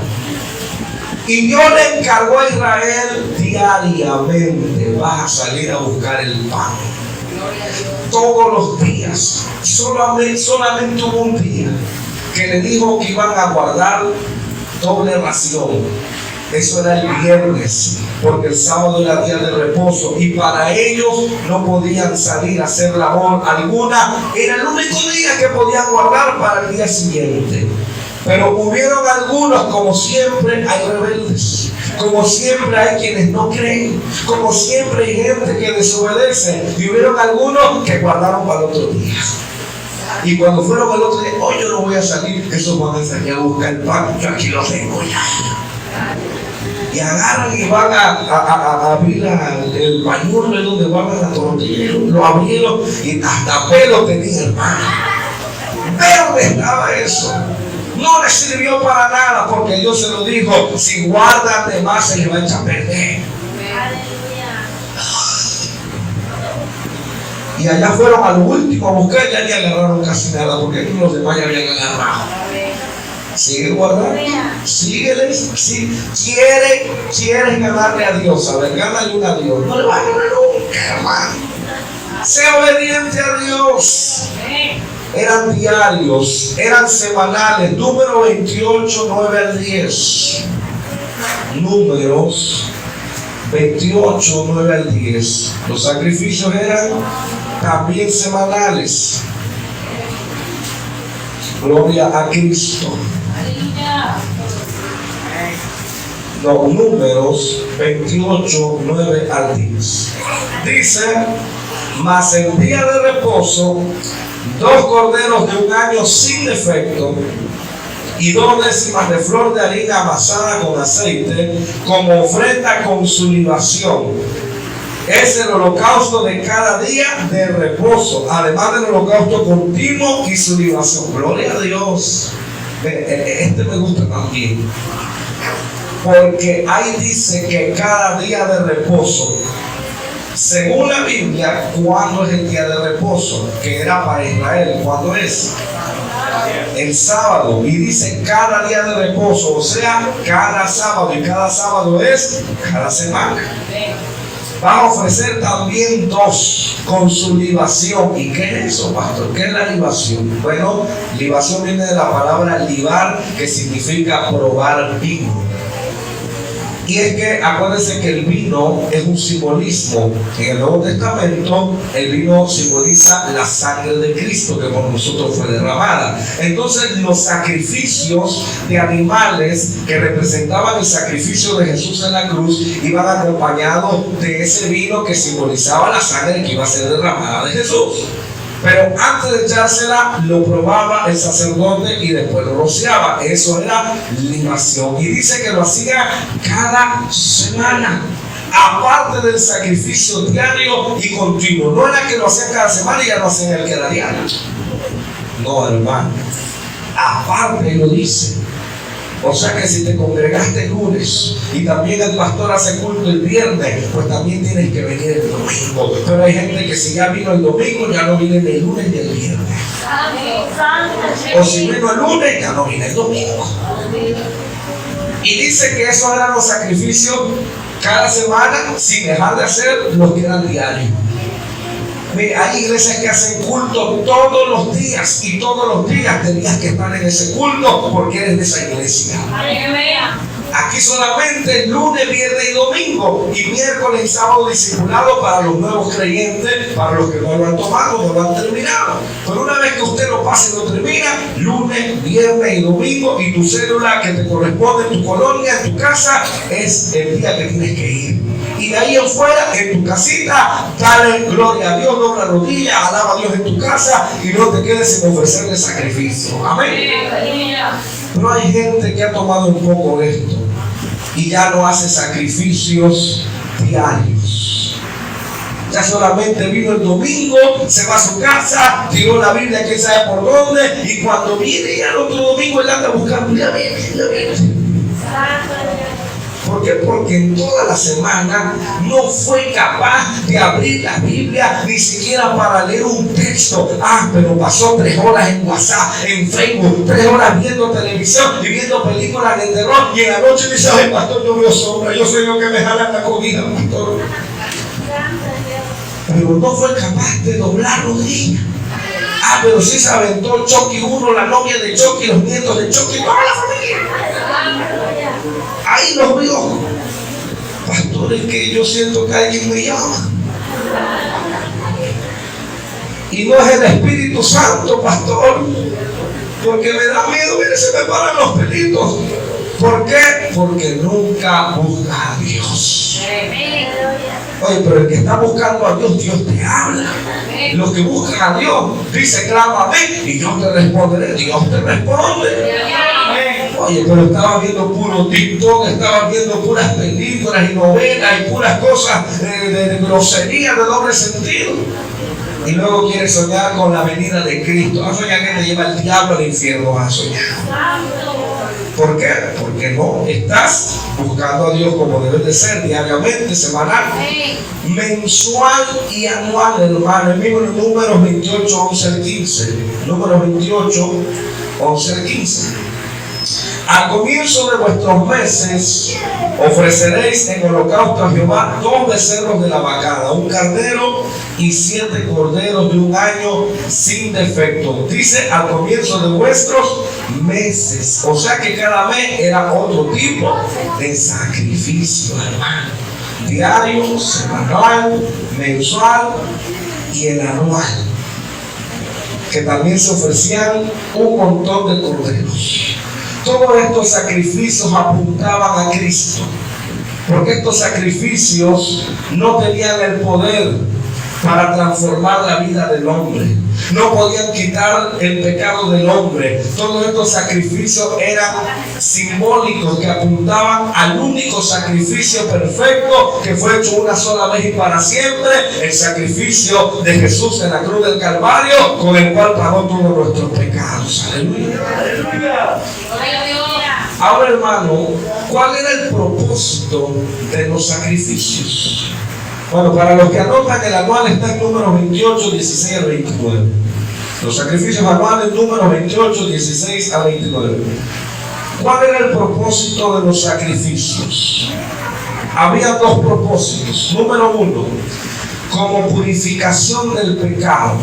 Speaker 2: Y Dios le encargó a Israel diariamente, vas a salir a buscar el pan. Todos los días. Solamente hubo un día que le dijo que iban a guardar doble ración. Eso era el viernes, porque el sábado era día de reposo y para ellos no podían salir a hacer labor alguna. Era el único día que podían guardar para el día siguiente. Pero hubieron algunos, como siempre hay rebeldes, como siempre hay quienes no creen, como siempre hay gente que desobedece, y hubieron algunos que guardaron para el otro día. Y cuando fueron al otro día, hoy yo no voy a salir, esos van a salir a buscar el pan, yo aquí lo tengo ya. Y agarran y van a abrir el pañuelo donde van a la tortilla, lo abrieron y hasta pelo tenía, hermano. Verde estaba eso. No le sirvió para nada porque Dios se lo dijo, si guardan de más se les va a echar a perder. Y allá fueron al último a buscar, ya ni agarraron casi nada porque los demás ya habían agarrado. Sigue guardando, sígueles, si quieres ganarle a Dios, a ver, gánale una a Dios, no le va a ganar nunca, hermano. Sé obediente a Dios. Eran diarios, eran semanales, número 28, 9 al 10. Números 28, 9 al 10. Los sacrificios eran también semanales. Gloria a Cristo. No, números 28, 9 al 10. Dice, mas el día de reposo, 2 corderos de 1 año sin defecto y 2 décimas de flor de harina amasada con aceite como ofrenda con su libación. Es el holocausto de cada día de reposo, además del holocausto continuo y su libación. Gloria a Dios. Este me gusta también, porque ahí dice que cada día de reposo, según la Biblia, ¿cuándo es el día de reposo? Que era para Israel. ¿Cuándo es? El sábado. Y dice cada día de reposo, o sea, cada sábado. Y cada sábado es cada semana. Va a ofrecer también 2 con su libación. ¿Y qué es eso, pastor? ¿Qué es la libación? Bueno, libación viene de la palabra libar, que significa probar vino. Y es que acuérdense que el vino es un simbolismo. En el Nuevo Testamento el vino simboliza la sangre de Cristo que por nosotros fue derramada. Entonces los sacrificios de animales que representaban el sacrificio de Jesús en la cruz iban acompañados de ese vino que simbolizaba la sangre que iba a ser derramada de Jesús. Pero antes de echársela, lo probaba el sacerdote y después lo rociaba. Eso era libación. Y dice que lo hacía cada semana, aparte del sacrificio diario y continuo. No era que lo hacían cada semana y ya no hacían el que era diario. No, hermano. Aparte lo dice. O sea que si te congregaste el lunes y también el pastor hace culto el viernes, pues también tienes que venir el domingo. Pero hay gente que si ya vino el domingo, ya no viene ni el lunes ni el viernes. O si vino el lunes, ya no viene el domingo. Y dice que esos eran los sacrificios cada semana, sin dejar de hacer los que eran diarios. Hay iglesias que hacen culto todos los días y todos los días tenías que estar en ese culto porque eres de esa iglesia. Aquí solamente lunes, viernes y domingo, y miércoles y sábado discipulado para los nuevos creyentes, para los que no lo han tomado, no lo han terminado. Pero una vez que usted lo pase y lo termina, lunes, viernes y domingo, y tu célula que te corresponde en tu colonia, en tu casa, es el día que tienes que ir. Y de ahí en fuera, en tu casita, dale gloria a Dios, dobla rodillas, alaba a Dios en tu casa y no te quedes sin ofrecerle sacrificio. Amén. Pero hay gente que ha tomado un poco esto y ya no hace sacrificios diarios. Ya solamente vino el domingo, se va a su casa, tiró la Biblia que sabe por dónde, y cuando viene ya el otro domingo él anda buscando la Biblia. ¿Por qué? Porque en toda la semana no fue capaz de abrir la Biblia ni siquiera para leer un texto. Pero pasó 3 horas en WhatsApp, en Facebook, 3 horas viendo televisión y viendo películas de terror. Y en la noche dice: ay, pastor, yo veo sombra, yo soy yo que me jala la cobija, pastor. Pero no fue capaz de doblar rodillas. Pero sí se aventó Chucky 1, la novia de Chucky, los nietos de Chucky, toda la familia. Ahí los vio. Pastor, es que yo siento que alguien me llama. Y no es el Espíritu Santo, pastor, porque me da miedo, mire, se me paran los pelitos. ¿Por qué? Porque nunca busca a Dios. Oye, pero el que está buscando a Dios, Dios te habla. Los que buscan a Dios, dice: clámame y yo te responderé. Dios te responde. Oye, pero estaba viendo puro TikTok, estaba viendo puras películas y novelas y puras cosas de grosería, de doble sentido. Y luego quiere soñar con la venida de Cristo. ¿Vas a soñar que te lleva el diablo al infierno? ¿Vas a soñar? ¿Por qué? Porque no estás buscando a Dios como debe de ser, diariamente, semanal, mensual y anual, hermano. El mismo Números 28, 11 al 15. Números 28, 11 al 15. Al comienzo de vuestros meses ofreceréis en holocausto a Jehová 2 becerros de la vacada, un carnero y 7 corderos de un año sin defecto. Dice: al comienzo de vuestros meses. O sea que cada mes era otro tipo de sacrificio, hermano. Diario, semanal, mensual y el anual. Que también se ofrecían un montón de corderos. Todos estos sacrificios apuntaban a Cristo, porque estos sacrificios no tenían el poder para transformar la vida del hombre. No podían quitar el pecado del hombre. Todos estos sacrificios eran simbólicos, que apuntaban al único sacrificio perfecto que fue hecho una sola vez y para siempre: el sacrificio de Jesús en la cruz del Calvario, con el cual pagó todos nuestros pecados. Aleluya. Aleluya. Ahora, hermano, ¿cuál era el propósito de los sacrificios? Bueno, para los que anotan, el anual está en Números 28, 16 al 29. Los sacrificios anuales, Números 28, 16 al 29. ¿Cuál era el propósito de los sacrificios? Había 2 propósitos. Número 1, como purificación del pecado.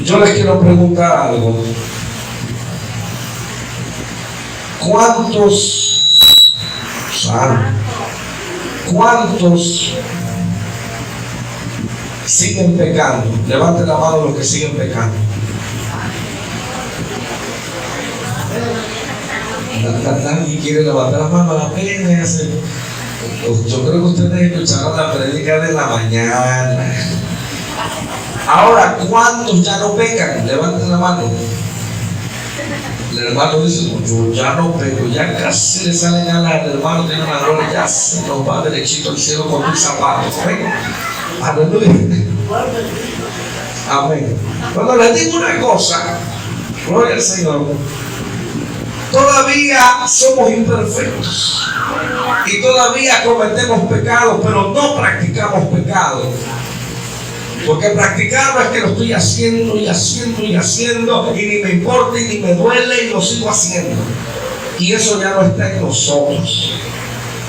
Speaker 2: Yo les quiero preguntar algo. ¿Cuántos siguen pecando? Levanten la mano los que siguen pecando. Nadie quiere levantar la mano, a la pena. Yo creo que ustedes escucharon la prédica de la mañana. Ahora, ¿cuántos ya no pecan? Levanten la mano. El hermano dice: yo ya no peco, ya casi le salen alas. El hermano tiene una gloria, ya se nos va derechito al cielo con un zapato. Aleluya. Amén. Cuando les digo una cosa, gloria al Señor, todavía somos imperfectos y todavía cometemos pecados, pero no practicamos pecado. Porque practicarlo es que lo estoy haciendo y haciendo y haciendo, y ni me importa y ni me duele y lo sigo haciendo. Y eso ya no está en nosotros.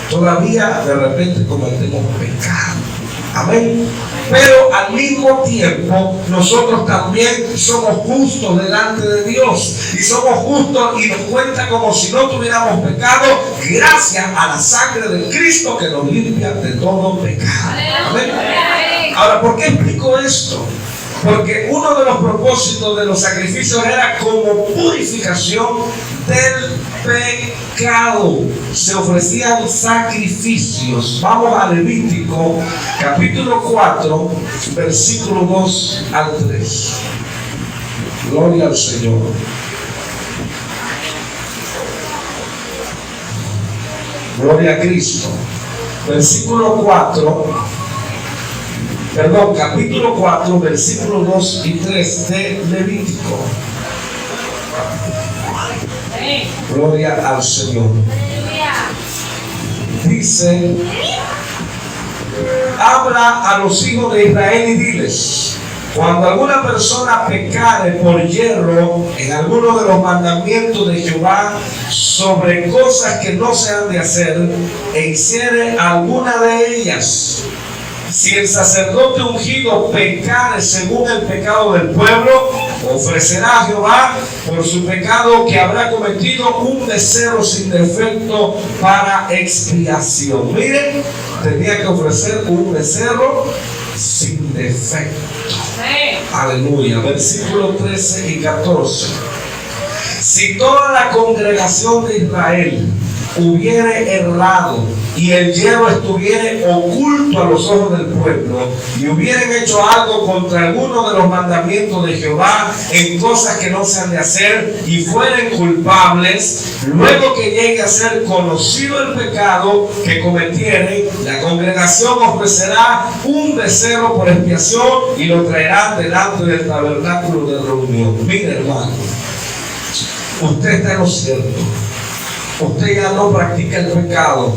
Speaker 2: Todavía de repente cometemos pecado. Amén. Pero al mismo tiempo nosotros también somos justos delante de Dios. Y somos justos y nos cuenta como si no tuviéramos pecado, gracias a la sangre de Cristo que nos limpia de todo pecado. Amén. Ahora, ¿por qué explico esto? Porque uno de los propósitos de los sacrificios era como purificación del pecado. Se ofrecían sacrificios. Vamos a Levítico, capítulo 4, versículo 2 al 3. Gloria al Señor. Gloria a Cristo. capítulo 4, versículos 2 y 3 de Levítico. Gloria al Señor. Dice: habla a los hijos de Israel y diles: cuando alguna persona pecare por yerro en alguno de los mandamientos de Jehová sobre cosas que no se han de hacer, e hiciere alguna de ellas, si el sacerdote ungido pecare según el pecado del pueblo, ofrecerá a Jehová por su pecado que habrá cometido un becerro sin defecto para expiación. Miren, tenía que ofrecer un becerro sin defecto. Aleluya. Versículos 13 y 14. Si toda la congregación de Israel hubiere errado y el yerro estuviere oculto a los ojos del pueblo, y hubieran hecho algo contra alguno de los mandamientos de Jehová en cosas que no se han de hacer, y fueren culpables, luego que llegue a ser conocido el pecado que cometieren, la congregación ofrecerá un becerro por expiación y lo traerán delante del tabernáculo de reunión. Mire, hermano, usted está en lo cierto. Usted ya no practica el pecado,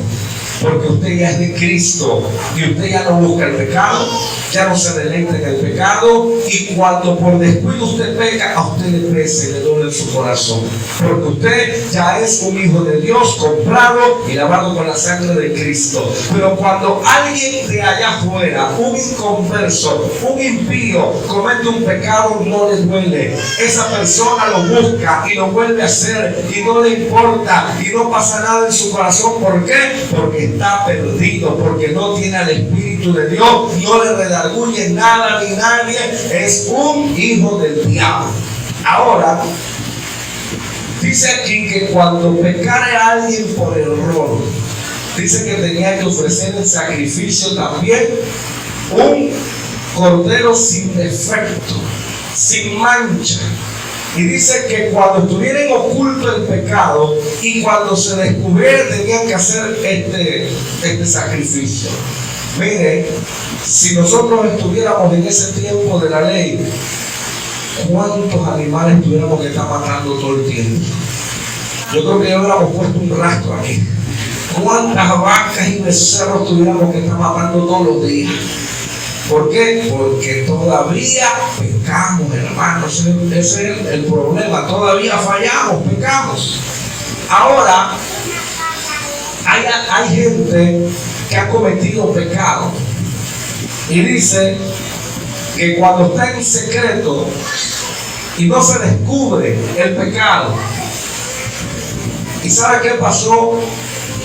Speaker 2: porque usted ya es de Cristo, y usted ya no busca el pecado, ya no se deleita en el pecado, y cuando por descuido usted peca, a usted le pesa y le duele en su corazón, porque usted ya es un hijo de Dios, comprado y lavado con la sangre de Cristo. Pero cuando alguien de allá afuera, un inconverso, un impío, comete un pecado, no le duele. Esa persona lo busca y lo vuelve a hacer, y no le importa, y no pasa nada en su corazón. ¿Por qué? Porque está perdido, porque no tiene al Espíritu de Dios, no le redarguye nada ni nadie, es un hijo del diablo. Ahora, dice aquí que cuando pecare a alguien por error, dice que tenía que ofrecer el sacrificio también, un cordero sin defecto, sin mancha. Y dice que cuando estuviera en oculto el pecado y cuando se descubriera, tenían que hacer este sacrificio. Mire, si nosotros estuviéramos en ese tiempo de la ley, ¿cuántos animales tuviéramos que estar matando todo el tiempo? Yo creo que ya hubiéramos puesto un rastro aquí. ¿Cuántas vacas y becerros tuviéramos que estar matando todos los días? ¿Por qué? Porque todavía pecamos, hermanos. Ese es el problema. Todavía fallamos, pecamos. Ahora, hay gente que ha cometido pecado y dice que cuando está en secreto y no se descubre el pecado. ¿Y sabe qué pasó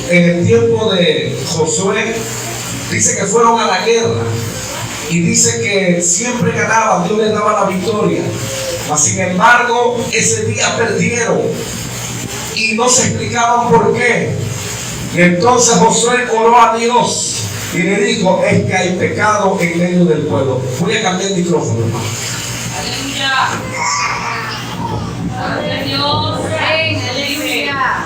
Speaker 2: en el tiempo de Josué? Dice que fueron a la guerra. Y dice que siempre ganaban, Dios les daba la victoria. Mas sin embargo, ese día perdieron. Y no se explicaban por qué. Y entonces Josué oró a Dios y le dijo: es que hay pecado en medio del pueblo. Voy a cambiar el micrófono, hermano.
Speaker 3: Aleluya. Aleluya. Dios. Aleluya.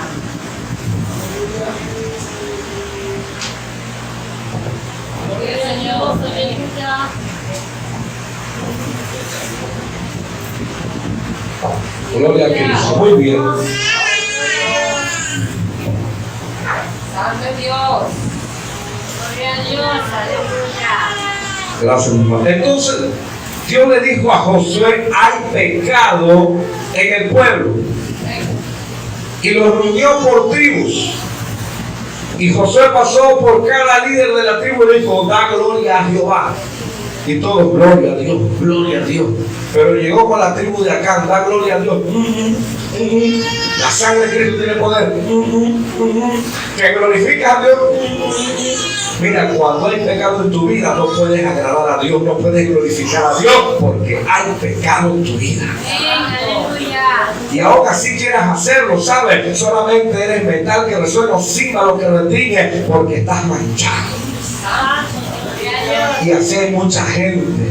Speaker 3: Señor, aleluya.
Speaker 2: Gloria a Cristo. Muy bien.
Speaker 3: Santo Dios. Gloria a Dios. Aleluya.
Speaker 2: Gracias, hermano. Entonces, Dios le dijo a Josué: hay pecado en el pueblo. Y los reunió por tribus. Y Josué pasó por cada líder de la tribu y dijo: da gloria a Jehová. Y todos: gloria a Dios, gloria a Dios. Pero llegó con la tribu de Acán: da gloria a Dios. La sangre de Cristo tiene poder. Que glorificas a Dios. Mira, cuando hay pecado en tu vida, no puedes agradar a Dios, no puedes glorificar a Dios, porque hay pecado en tu vida.
Speaker 3: Aleluya.
Speaker 2: Y aún así quieras hacerlo, ¿sabes? Solamente eres metal que resuena o címbalo que retiñe, porque estás manchado. Y así hay mucha gente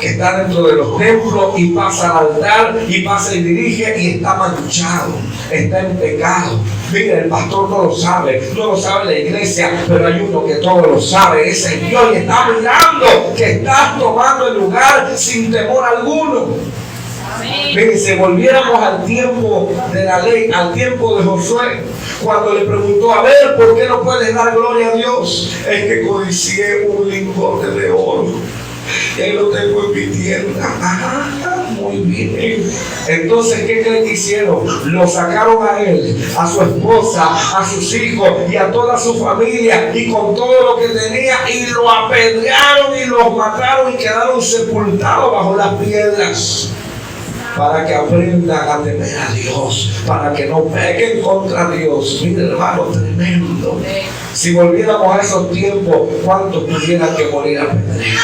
Speaker 2: que está dentro de los templos y pasa al altar y pasa y dirige y está manchado, está en pecado. Mira, el pastor no lo sabe la iglesia, pero hay uno que todo lo sabe, ese es Dios, y está mirando que estás tomando el lugar sin temor alguno. Mire, si volviéramos al tiempo de la ley, al tiempo de Josué, cuando le preguntó, a ver, ¿por qué no puedes dar gloria a Dios? Es que codicié un lingote de oro y ahí lo tengo en mi tienda. Muy bien. Entonces, ¿qué creen que hicieron? Lo sacaron a él, a su esposa, a sus hijos y a toda su familia, y con todo lo que tenía, y lo apedrearon y los mataron y quedaron sepultados bajo las piedras. Para que aprendan a temer a Dios, para que no pequen contra Dios. Mire, hermano, tremendo. Si volviéramos a esos tiempos, ¿cuántos tuvieran que morir apedreados?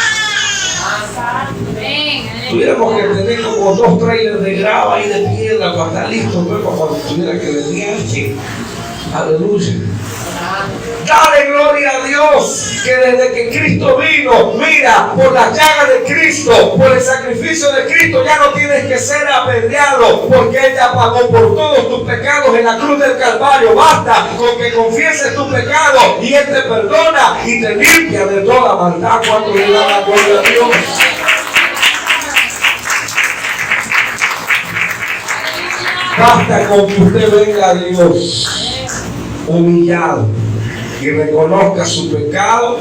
Speaker 2: Tuviéramos que tener como 2 trailers de grava y de piedra para estar listos cuando tuviera que venir. Aleluya. Dale gloria a Dios que desde que Cristo vino, mira, por las llagas de Cristo, por el sacrificio de Cristo, ya no tienes que ser apedreado, porque Él ya pagó por todos tus pecados en la cruz del Calvario. Basta con que confieses tus pecados y Él te perdona y te limpia de toda maldad. Cuando le da la gloria a Dios. Basta con que usted venga a Dios humillado y reconozca su pecado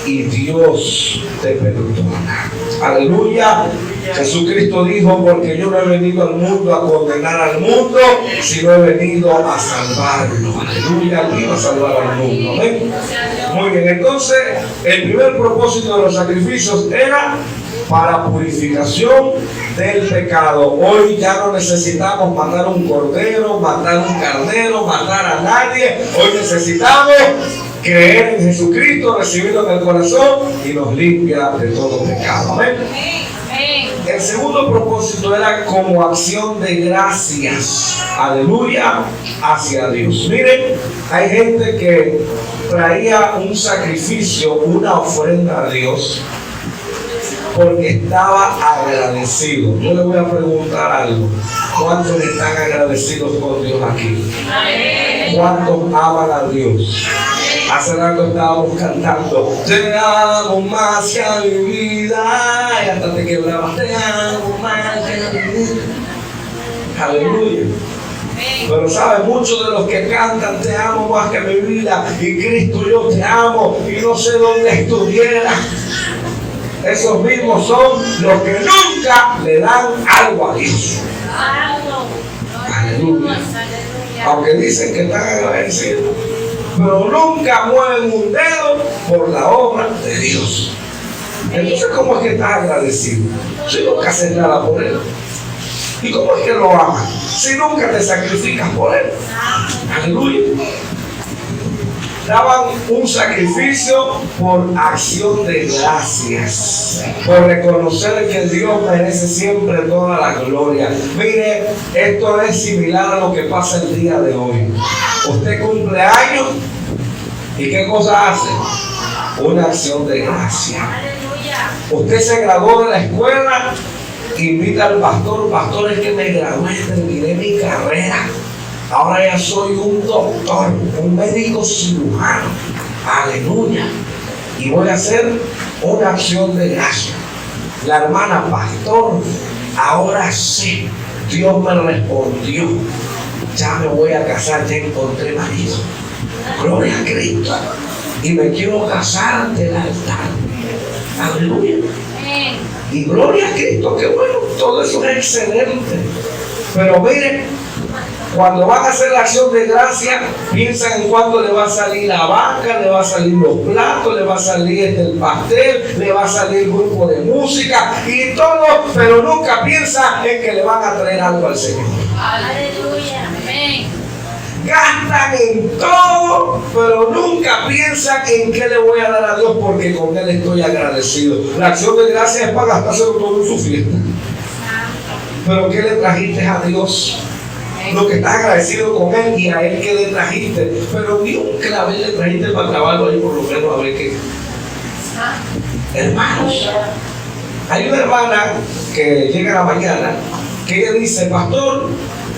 Speaker 2: y Dios te perdona. Aleluya. Jesucristo dijo, porque yo no he venido al mundo a condenar al mundo, sino he venido a salvarlo. Aleluya. Vino a salvar al mundo. ¿Ven? Muy bien. Entonces, el primer propósito de los sacrificios era para purificación del pecado. Hoy ya no necesitamos matar un cordero, matar un carnero, matar a nadie. Hoy necesitamos creer en Jesucristo, recibirlo en el corazón y nos limpia de todo pecado. Amén. El segundo propósito era como acción de gracias, aleluya, hacia Dios. Miren, hay gente que traía un sacrificio, una ofrenda a Dios, porque estaba agradecido. Yo le voy a preguntar algo. ¿Cuántos están agradecidos con Dios aquí? ¿Cuántos aman a Dios? Hace rato estábamos cantando, te amo más que a mi vida, y hasta te quebrabas, te amo más que a mi vida. Aleluya. Pero sabe, muchos de los que cantan te amo más que a mi vida, y Cristo yo te amo, y no sé dónde estuviera, esos mismos son los que nunca le dan algo a Dios. Aleluya. Aunque dicen que están agradecidos, pero nunca mueven un dedo por la obra de Dios. Entonces, ¿cómo es que estás agradecido? Si nunca haces nada por Él. ¿Y cómo es que lo amas? Si nunca te sacrificas por Él. Aleluya. Daban un sacrificio por acción de gracias, por reconocer que Dios merece siempre toda la gloria. Mire, esto es similar a lo que pasa el día de hoy. Usted cumple años y ¿qué cosa hace? Una acción de gracia. Usted se graduó de la escuela, invita al pastor, pastor, es que me gradué, terminé mi carrera. Ahora ya soy un doctor, un médico cirujano. Aleluya. Y voy a hacer una acción de gracia. La hermana, pastor, ahora sí, Dios me respondió. Ya me voy a casar, ya encontré marido. Gloria a Cristo. Y me quiero casar ante el altar. Aleluya. Y gloria a Cristo, que bueno, todo eso es excelente. Pero miren, cuando van a hacer la acción de gracia, piensan en cuándo le va a salir la vaca, le va a salir los platos, le va a salir el pastel, le va a salir el grupo de música y todo, pero nunca piensan en que le van a traer algo al Señor.
Speaker 3: Aleluya, amén.
Speaker 2: Gastan en todo, pero nunca piensan en qué le voy a dar a Dios porque con Él estoy agradecido. La acción de gracia es para gastárselo todo en su fiesta. Pero ¿qué le trajiste a Dios? Lo que estás agradecido con Él y a Él que le trajiste. Pero ni un clavel le trajiste para trabajarlo ahí por lo menos a ver qué. Hermanos, hay una hermana que llega a la mañana que ella dice, pastor,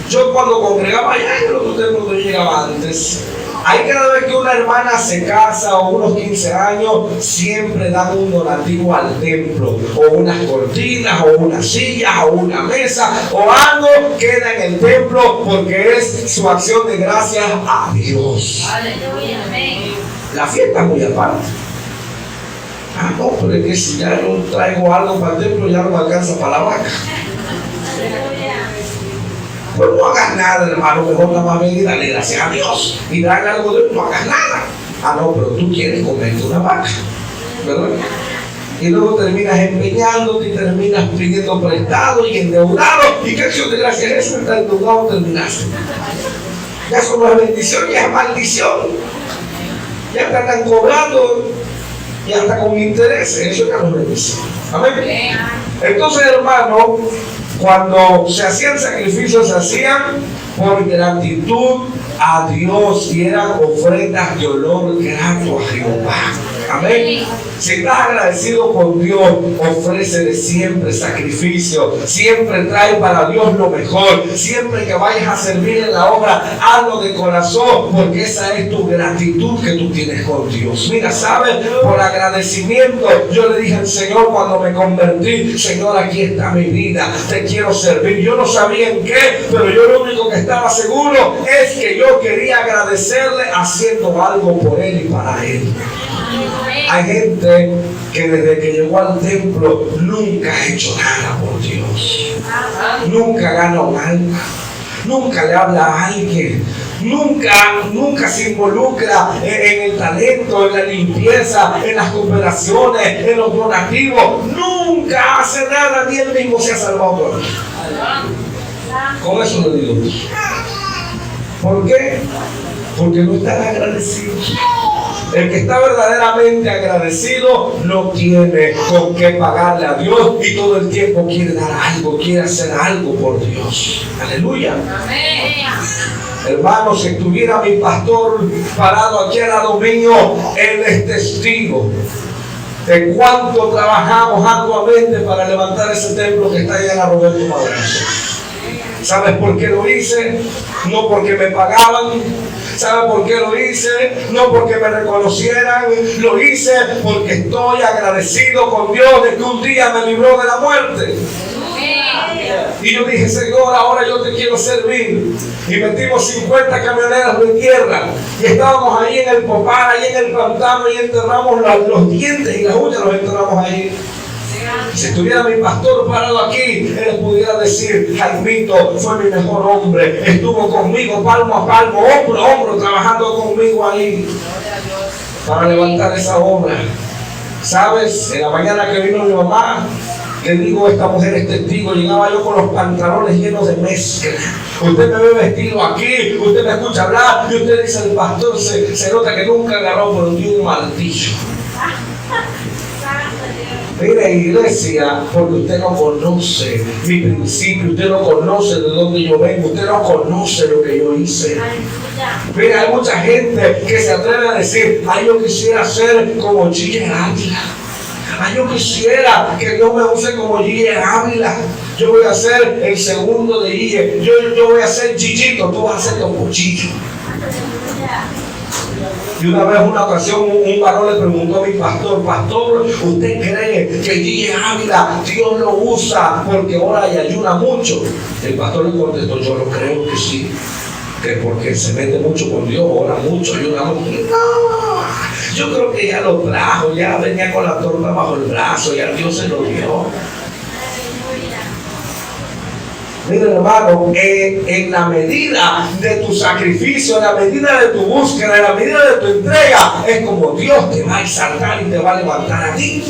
Speaker 2: Yo cuando congregaba allá en el otro templo que yo llegaba antes, ahí cada vez que una hermana se casa o unos 15 años, siempre dan un donativo al templo, o unas cortinas, o unas sillas, o una mesa, o algo queda en el templo porque es su acción de gracias a Dios.
Speaker 3: Aleluya, amén.
Speaker 2: La fiesta es muy aparte. Ah, no, pero es que si ya no traigo algo para el templo, ya no me alcanza para la vaca.
Speaker 3: Aleluya.
Speaker 2: Pues no hagas nada, hermano, mejor nada más ven y dale gracias a Dios. Y dale algo de no hagas nada. Ah, no, pero tú quieres comerte una vaca, ¿verdad? Y luego terminas empeñándote y terminas pidiendo prestado y endeudado. ¿Y qué acción de gracias es esa? Estás endeudado, terminaste. Ya eso no es bendición, ya es maldición. Ya te están cobrando y hasta con intereses. Eso ya no es bendición. Amén. Entonces, hermano, cuando se hacían sacrificios, se hacían por gratitud a Dios y eran ofrendas de olor grato a Jehová. Amén. Si estás agradecido con Dios, ofrécele siempre sacrificio. Siempre trae para Dios lo mejor. Siempre que vayas a servir en la obra, hazlo de corazón, porque esa es tu gratitud que tú tienes con Dios. Mira, ¿sabes? Por agradecimiento, yo le dije al Señor cuando me convertí: Señor, aquí está mi vida, te quiero servir. Yo no sabía en qué, pero yo lo único que estaba seguro es que yo quería agradecerle haciendo algo por Él y para Él. Hay gente que desde que llegó al templo nunca ha hecho nada por Dios. Nunca gana un alma. Nunca le habla a alguien. Nunca se involucra en el talento, en la limpieza, en las cooperaciones, en los donativos. Nunca hace nada, ni él mismo se ha salvado todavía. Con eso lo digo. ¿Por qué? Porque no están agradecidos. El que está verdaderamente agradecido no tiene con qué pagarle a Dios y todo el tiempo quiere dar algo, quiere hacer algo por Dios. Aleluya.
Speaker 3: Amén.
Speaker 2: Hermanos, si estuviera mi pastor parado aquí al lado mío, él es testigo de cuánto trabajamos arduamente para levantar ese templo que está allá en la Roberto Madrazo. ¿Sabes por qué lo hice? No porque me pagaban. ¿Sabes por qué lo hice? No porque me reconocieran. Lo hice porque estoy agradecido con Dios de que un día me libró de la muerte. Y yo dije: Señor, ahora yo te quiero servir. Y metimos 50 camioneras de tierra. Y estábamos ahí en el popar, ahí en el pantano, y enterramos los dientes y las uñas, los enterramos ahí. Si estuviera mi pastor parado aquí, él pudiera decir: Jaimito fue mi mejor hombre, estuvo conmigo palmo a palmo, hombro a hombro, trabajando conmigo ahí para levantar esa obra. ¿Sabes? En la mañana que vino mi mamá, le digo: esta mujer es testigo, llegaba yo con los pantalones llenos de mezcla. Usted me ve vestido aquí, usted me escucha hablar, y usted dice: el pastor se nota que nunca agarró por un martillo. Mire, iglesia, porque usted no conoce mi principio, usted no conoce de dónde yo vengo, usted no conoce lo que yo hice. Mira, hay mucha gente que se atreve a decir: ay, yo quisiera ser como Gille Ávila. Ay, yo quisiera que Dios me use como Gille Ávila. Yo voy a ser el segundo de Gille. Yo voy a ser Chichito, tú vas a ser como Chicho. Y una vez, una ocasión, un varón le preguntó a mi pastor: pastor, ¿usted cree que Gille Ávila Dios lo usa porque ora y ayuna mucho? El pastor le contestó: yo lo creo que sí, que porque se mete mucho con Dios, ora mucho, ayuna mucho. No, yo creo que ya lo trajo, ya venía con la torta bajo el brazo, ya Dios se lo dio. Mira, hermano, en la medida de tu sacrificio, en la medida de tu búsqueda, en la medida de tu entrega, es como Dios te va a exaltar y te va a levantar a ti.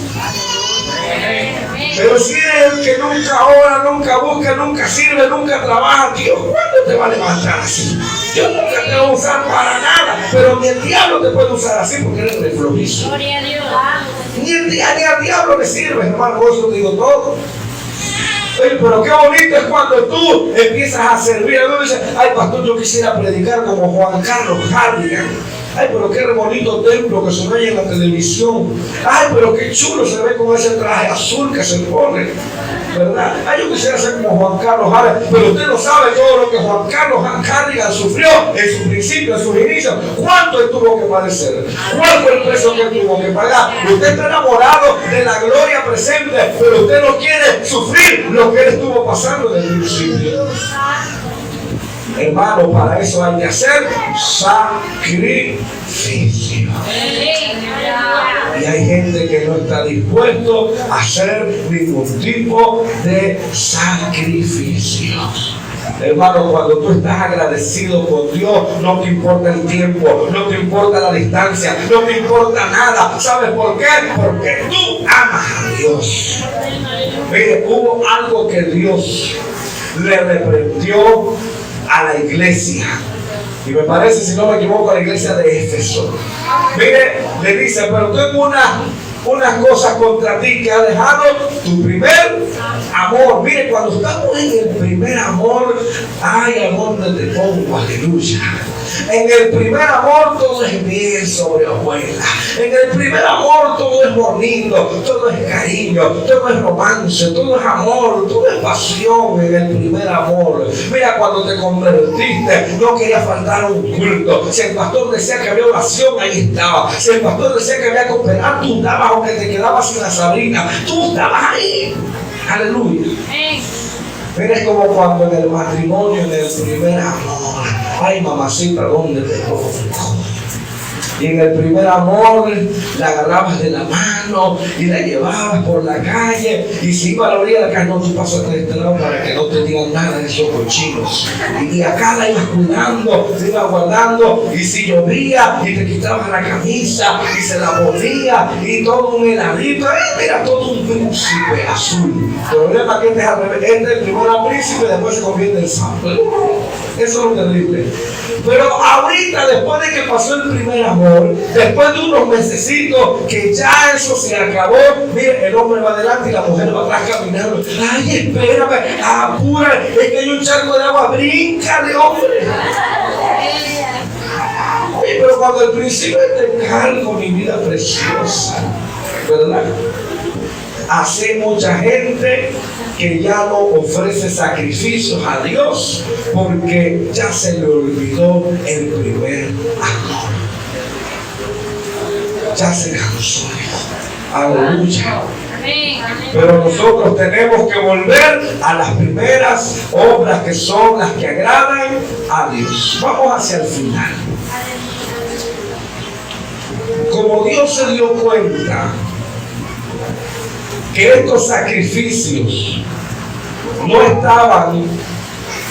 Speaker 2: Pero si eres el que nunca ora, nunca busca, nunca sirve, nunca trabaja, Dios, ¿cuándo te va a levantar así? Dios nunca te va a usar para nada, pero ni el diablo te puede usar así porque eres reflojizo.
Speaker 3: Gloria a Dios.
Speaker 2: Ni al diablo le sirve, hermano, eso te digo todo. Oye, pero qué bonito es cuando tú empiezas a servir. A mí me dice: ay, pastor, yo quisiera predicar como Juan Carlos Harrigan. Ay, pero qué bonito templo que se ve en la televisión. Ay, pero qué chulo se ve con ese traje azul que se pone, ¿verdad? Ay, yo quisiera ser como Juan Carlos Harrigan, pero usted no sabe todo lo que Juan Carlos Harrigan sufrió en su principio, en sus inicios. ¿Cuánto él tuvo que padecer? ¿Cuál fue el precio que él tuvo que pagar? Usted está enamorado de la gloria presente, pero usted no quiere sufrir lo que él estuvo pasando desde el principio. Hermano, para eso hay que hacer sacrificio. Y hay gente que no está dispuesto a hacer ningún tipo de sacrificio. Hermano, cuando tú estás agradecido con Dios, no te importa el tiempo, no te importa la distancia, no te importa nada. ¿Sabes por qué? Porque tú amas a Dios. Mire, hubo algo que Dios le reprendió a la iglesia, y me parece, si no me equivoco, a la iglesia de Éfeso. Mire, le dice, pero tengo unas cosas contra ti, que ha dejado tu primer amor. Mire, cuando estamos en el primer amor, ay, amor, donde te pongo, aleluya. En el primer amor todo es miel sobre hojuelas. En el primer amor todo es bonito, todo es cariño, todo es romance, todo es amor, todo es pasión en el primer amor. Mira, cuando te convertiste no quería faltar a un culto. Si el pastor decía que había oración, ahí estaba. Si el pastor decía que había que operar, tú estabas, aunque te quedabas sin la sabrina, tú estabas ahí. Aleluya. Mira, es como cuando en el matrimonio, en el primer amor, ay, mamacita, ¿dónde te pongo? Y en el primer amor la agarrabas de la mano y la llevabas por la calle, y si iba a la orilla de la calle, no, tú pasas de este lado para que no te digan nada de esos cochinos. Y acá la ibas cuidando, te ibas guardando, y si llovía y te quitabas la camisa y se la ponía y todo un heladito, mira, todo un príncipe azul. El problema es que este es al revés, este es primero el príncipe y después se convierte en santo. Eso es lo terrible. Pero ahorita, después de que pasó el primer amor, después de unos mesecitos que ya eso se acabó, mire, el hombre va adelante y la mujer va atrás caminando. Ay, espérame, apura, es que hay un charco de agua, bríncale, hombre. Oye, pero cuando el principio te cargo, mi vida preciosa, ¿verdad? Hace mucha gente que ya no ofrece sacrificios a Dios porque ya se le olvidó el primer amor. Ya se cansó. Aleluya. Pero nosotros tenemos que volver a las primeras obras, que son las que agradan a Dios. Vamos hacia el final. Como Dios se dio cuenta que estos sacrificios no estaban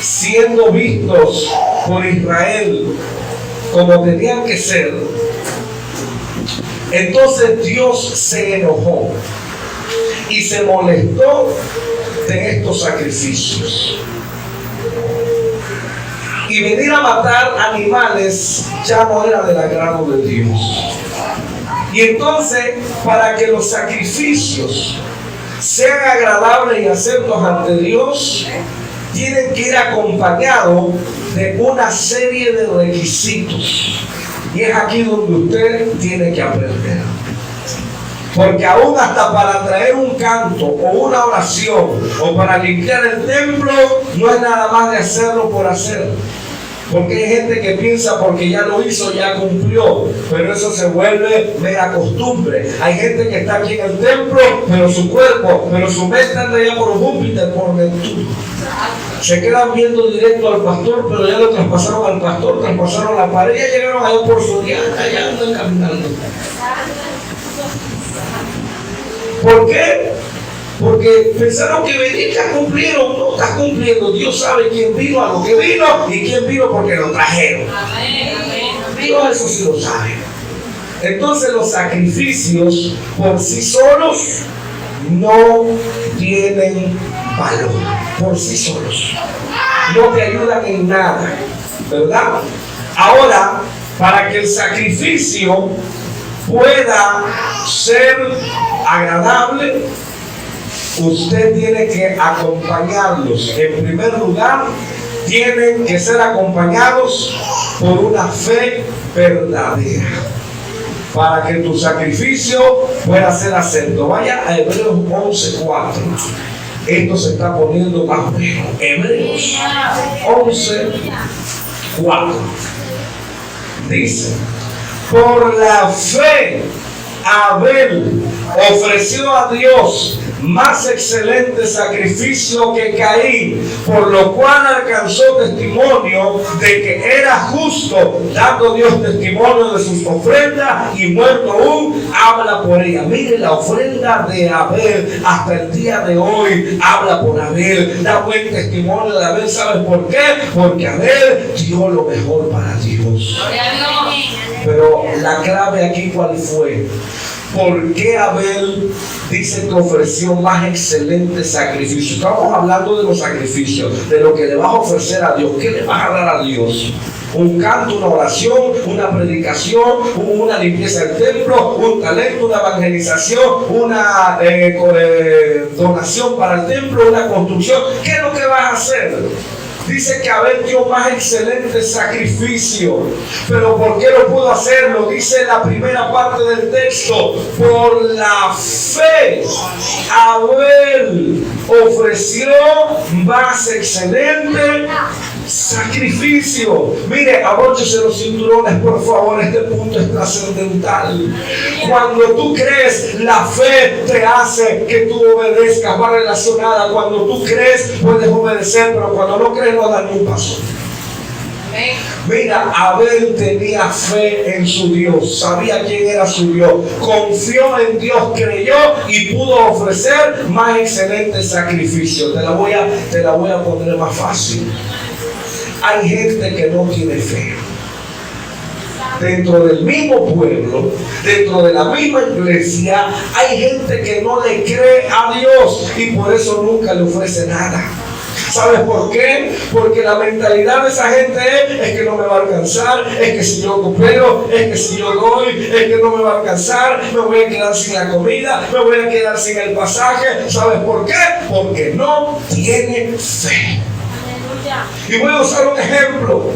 Speaker 2: siendo vistos por Israel como tenían que ser, entonces Dios se enojó y se molestó de estos sacrificios. Y venir a matar animales ya no era del agrado de Dios. Y entonces, para que los sacrificios sean agradables y aceptos ante Dios, tienen que ir acompañados de una serie de requisitos. Y es aquí donde usted tiene que aprender. Porque aún hasta para traer un canto o una oración o para limpiar el templo, no es nada más de hacerlo por hacer. Porque hay gente que piensa porque ya lo hizo, ya cumplió, pero eso se vuelve mera costumbre. Hay gente que está aquí en el templo, pero su cuerpo, pero su mente anda allá por Júpiter, por Neptuno. Se quedan viendo directo al pastor, pero ya lo traspasaron al pastor, traspasaron la pared, ya llegaron allá por Soriana, allá andan caminando. ¿Por qué? Porque pensaron que venir ya cumplieron, no estás cumpliendo. Dios sabe quién vino a lo que vino y quién vino porque lo trajeron. Dios eso sí lo sabe. Entonces los sacrificios por sí solos no tienen valor. Por sí solos. No te ayudan en nada, ¿verdad? Ahora, para que el sacrificio pueda ser agradable, usted tiene que acompañarlos. En primer lugar, tienen que ser acompañados por una fe verdadera, para que tu sacrificio pueda ser acepto. Vaya a Hebreos 11:4. Esto se está poniendo más bueno. Hebreos 11:4 dice: por la fe Abel ofreció a Dios más excelente sacrificio que Caín, por lo cual alcanzó testimonio de que era justo, dando Dios testimonio de sus ofrendas, y muerto aún habla por ella. Mire, la ofrenda de Abel hasta el día de hoy habla por Abel, da buen testimonio de Abel. ¿Sabes por qué? Porque Abel dio lo mejor para Dios. Pero la clave aquí, ¿cuál fue? ¿Por qué Abel dice que ofreció más excelente sacrificio? Estamos hablando de los sacrificios, de lo que le vas a ofrecer a Dios. ¿Qué le vas a dar a Dios? Un canto, una oración, una predicación, una limpieza del templo, un talento, una evangelización, una donación para el templo, una construcción. ¿Qué es lo que vas a hacer? Dice que Abel dio más excelente sacrificio. ¿Pero por qué lo pudo hacer? Lo dice la primera parte del texto. Por la fe Abel ofreció más excelente sacrificio. Mire, abróchese los cinturones, por favor. Este punto es trascendental. Cuando tú crees, la fe te hace que tú obedezcas. Va relacionada. Cuando tú crees, puedes obedecer, pero cuando no crees, no das ni un paso. Mira, Abel tenía fe en su Dios, sabía quién era su Dios, confió en Dios, creyó y pudo ofrecer más excelente sacrificio. Te la voy a poner más fácil. Hay gente que no tiene fe. Dentro del mismo pueblo, dentro de la misma iglesia, hay gente que no le cree a Dios y por eso nunca le ofrece nada. ¿Sabes por qué? Porque la mentalidad de esa gente es que no me va a alcanzar, es que si yo coopero, es que si yo doy, es que no me va a alcanzar, me voy a quedar sin la comida, me voy a quedar sin el pasaje. ¿Sabes por qué? Porque no tiene fe. Y voy a usar un ejemplo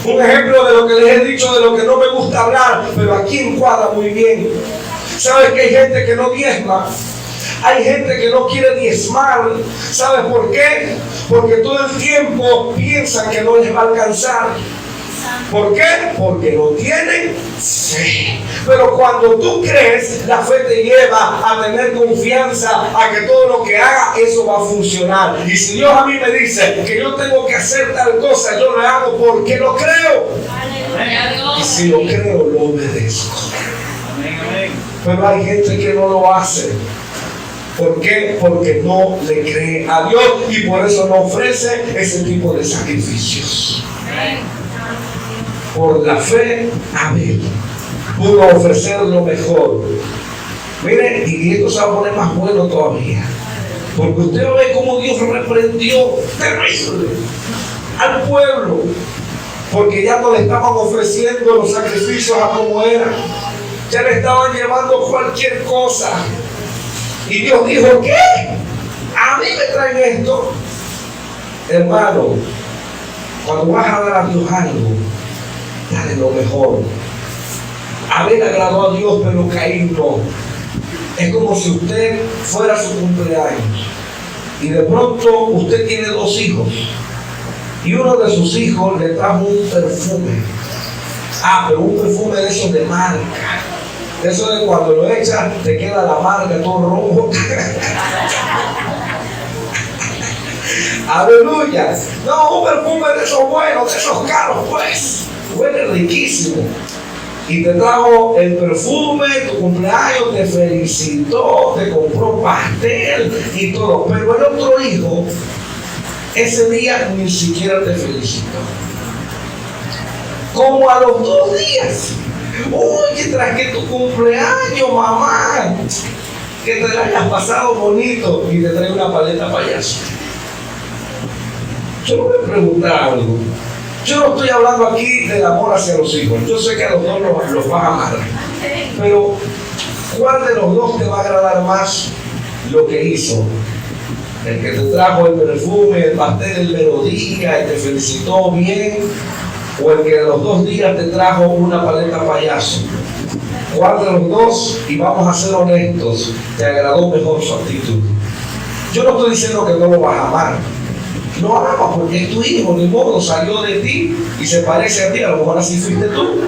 Speaker 2: de lo que les he dicho, de lo que no me gusta hablar, pero aquí encuadra muy bien. ¿Sabes que hay gente que no diezma? Hay gente que no quiere diezmar. ¿Sabes por qué? Porque todo el tiempo piensan que no les va a alcanzar. ¿Por qué? Porque no tienen fe. Pero cuando tú crees, la fe te lleva a tener confianza a que todo lo que haga, eso va a funcionar. Y si Dios a mí me dice que yo tengo que hacer tal cosa, yo lo hago porque lo creo. Y si lo creo, lo obedezco. Pero hay gente que no lo hace. ¿Por qué? Porque no le cree a Dios y por eso no ofrece ese tipo de sacrificios. Por la fe, Abel pudo ofrecer lo mejor. Mire, y esto se va a poner más bueno todavía. Porque usted ve cómo Dios reprendió terrible al pueblo. Porque ya no le estaban ofreciendo los sacrificios a como eran. Ya le estaban llevando cualquier cosa. Y Dios dijo, ¿qué? ¿A mí me traen esto? Hermano, cuando vas a dar a Dios algo, dale lo mejor. Abel agradó a Dios, pero Caín no. Es como si usted fuera su cumpleaños y de pronto usted tiene 2 hijos y uno de sus hijos le trajo un perfume. Pero un perfume de esos de marca. Eso de cuando lo echas te queda la marca todo rojo. Aleluya. No, un perfume de esos buenos, de esos caros, pues. Huele riquísimo. Y te trajo el perfume, tu cumpleaños, te felicitó, te compró pastel y todo. Pero el otro hijo, ese día ni siquiera te felicitó. Como a los 2 días. Oye, traje tu cumpleaños, mamá. Que te la hayas pasado bonito. Y te trae una paleta payaso. Yo me voy a preguntar algo. Yo no estoy hablando aquí del amor hacia los hijos. Yo sé que a los 2 los vas a amar. Pero, ¿cuál de los 2 te va a agradar más lo que hizo? El que te trajo el perfume, el pastel, el melodía, y te felicitó bien. o el que de los 2 días te trajo una paleta payaso? ¿Cuál de los dos? Y vamos a ser honestos, te agradó mejor su actitud. Yo no estoy diciendo que no lo vas a amar. Lo amas porque es tu hijo, ni modo, salió de ti y se parece a ti. A lo mejor así fuiste tú.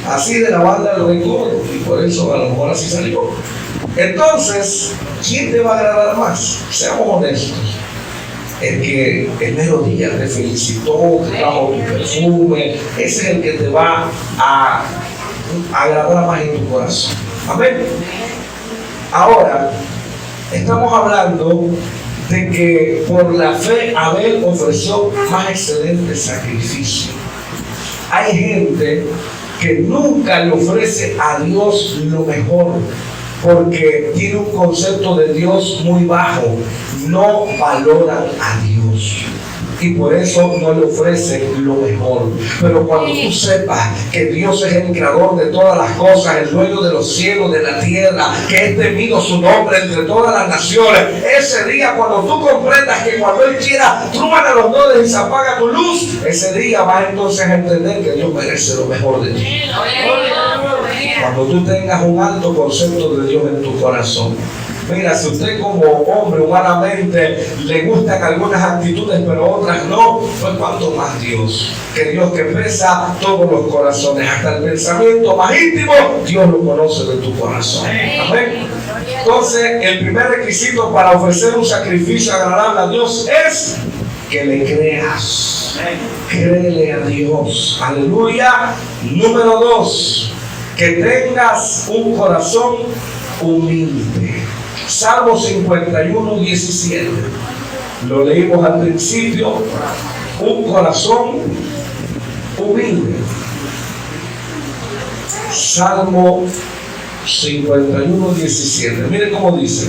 Speaker 2: Así de la banda del recodo, y por eso a lo mejor así salió. Entonces, ¿quién te va a agradar más? Seamos honestos. El que el mero día te felicitó, te trajo tu perfume, ese es el que te va a agradar más en tu corazón. Amén. Ahora, estamos hablando de que por la fe Abel ofreció más excelente sacrificio. Hay gente que nunca le ofrece a Dios lo mejor porque tiene un concepto de Dios muy bajo, no valoran a Dios y por eso no le ofrecen lo mejor. Pero cuando tú sepas que Dios es el creador de todas las cosas, el dueño de los cielos, de la tierra, que es temido su nombre entre todas las naciones, ese día cuando tú comprendas que cuando Él quiera truena los dones y se apaga tu luz, ese día vas entonces a entender que Dios merece lo mejor de ti. Cuando tú tengas un alto concepto de Dios en tu corazón. Mira, si usted como hombre humanamente le gustan algunas actitudes pero otras no, pues cuanto más Dios. Que Dios que pesa todos los corazones, hasta el pensamiento más íntimo, Dios lo conoce de tu corazón. Amén. Entonces, el primer requisito para ofrecer un sacrificio agradable a Dios es que le creas. Créele a Dios. Aleluya. Número 2, que tengas un corazón humilde. Salmo 51, 17. Lo leímos al principio. Un corazón humilde. Salmo 51, 17. Miren cómo dice.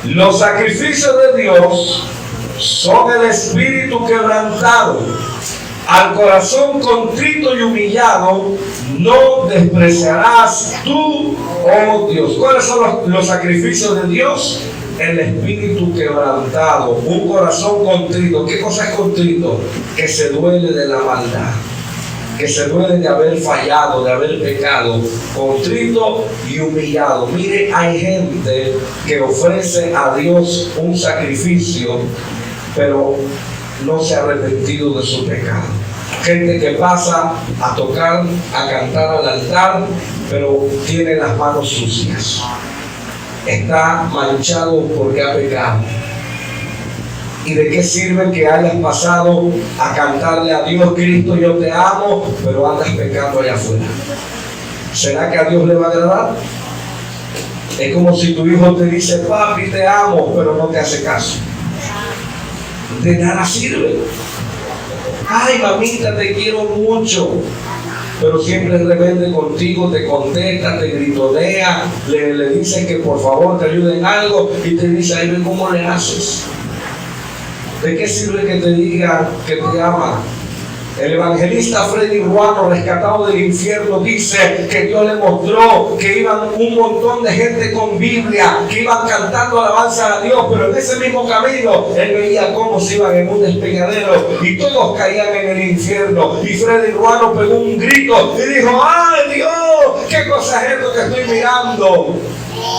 Speaker 2: Los sacrificios de Dios son el espíritu quebrantado. Al corazón contrito y humillado no despreciarás tú, oh Dios. ¿Cuáles son los sacrificios de Dios? El espíritu quebrantado, un corazón contrito. ¿Qué cosa es contrito? Que se duele de la maldad, que se duele de haber fallado, de haber pecado, contrito y humillado. Mire, hay gente que ofrece a Dios un sacrificio, pero no se ha arrepentido de su pecado. Gente que pasa a tocar, a cantar al altar, pero tiene las manos sucias. Está manchado porque ha pecado. ¿Y de qué sirve que hayas pasado a cantarle a Dios, Cristo, yo te amo, pero andas pecando allá afuera? ¿Será que a Dios le va a agradar? Es como si tu hijo te dice, papi, te amo, pero no te hace caso. De nada sirve. Ay, mamita, te quiero mucho, pero siempre es rebelde contigo, te contesta, te gritonea, le dices que por favor te ayude en algo y te dice, ay, ven cómo le haces. ¿De qué sirve que te diga que te ama? El evangelista Freddy Ruano, rescatado del infierno, dice que Dios le mostró que iban un montón de gente con Biblia, que iban cantando alabanza a Dios, pero en ese mismo camino él veía cómo se iban en un despeñadero y todos caían en el infierno. Y Freddy Ruano pegó un grito y dijo, ¡ay Dios! ¿Qué cosa es esto que estoy mirando?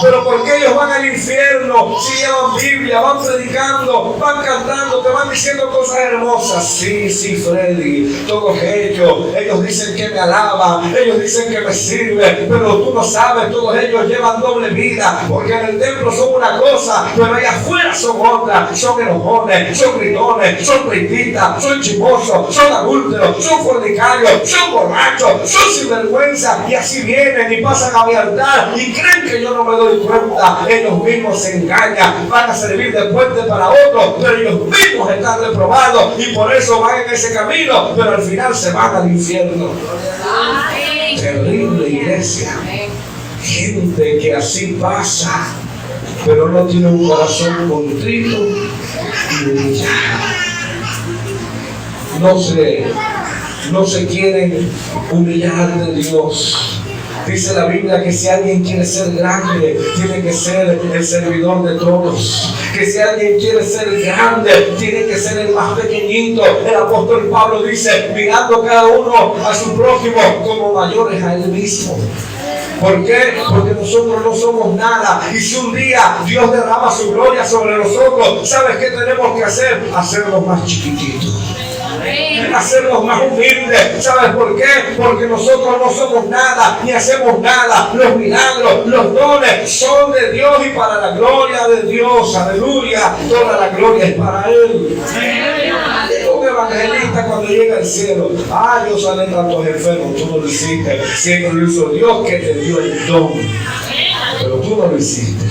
Speaker 2: Pero ¿por qué ellos van al infierno si llevan Biblia, van predicando, van cantando, te van diciendo cosas hermosas? Sí, Freddy, todos ellos dicen que me alaban, ellos dicen que me sirven, pero tú no sabes, todos ellos llevan doble vida, porque en el templo son una cosa, pero allá afuera son otra, son enojones, son gritones, son pleitistas, son chismosos, son adúlteros, son fornicarios, son borrachos, son sinvergüenza, y así vienen y pasan a mi altar y creen que yo no me doy cuenta. Ellos mismos se engañan, van a servir de puente para otros, pero ellos mismos están reprobados y por eso van en ese camino, pero al final se van al infierno. Terrible iglesia. Gente que así pasa, pero no tiene un corazón contrito y humillado. No se quieren humillar ante Dios. Dice la Biblia que si alguien quiere ser grande, tiene que ser el servidor de todos. Que si alguien quiere ser grande, tiene que ser el más pequeñito. El apóstol Pablo dice, mirando cada uno a su prójimo como mayores a él mismo. ¿Por qué? Porque nosotros no somos nada. Y si un día Dios derrama su gloria sobre nosotros, ¿sabes qué tenemos que hacer? Hacernos más chiquititos. Hacernos más humildes. ¿Sabes por qué? Porque nosotros no somos nada, ni hacemos nada. Los milagros, los dones son de Dios y para la gloria de Dios. Aleluya. Toda la gloria es para Él. Un evangelista cuando llega al cielo, yo sané tantos enfermos, tú no lo hiciste. Siempre lo hizo Dios que te dio el don, pero tú no lo hiciste.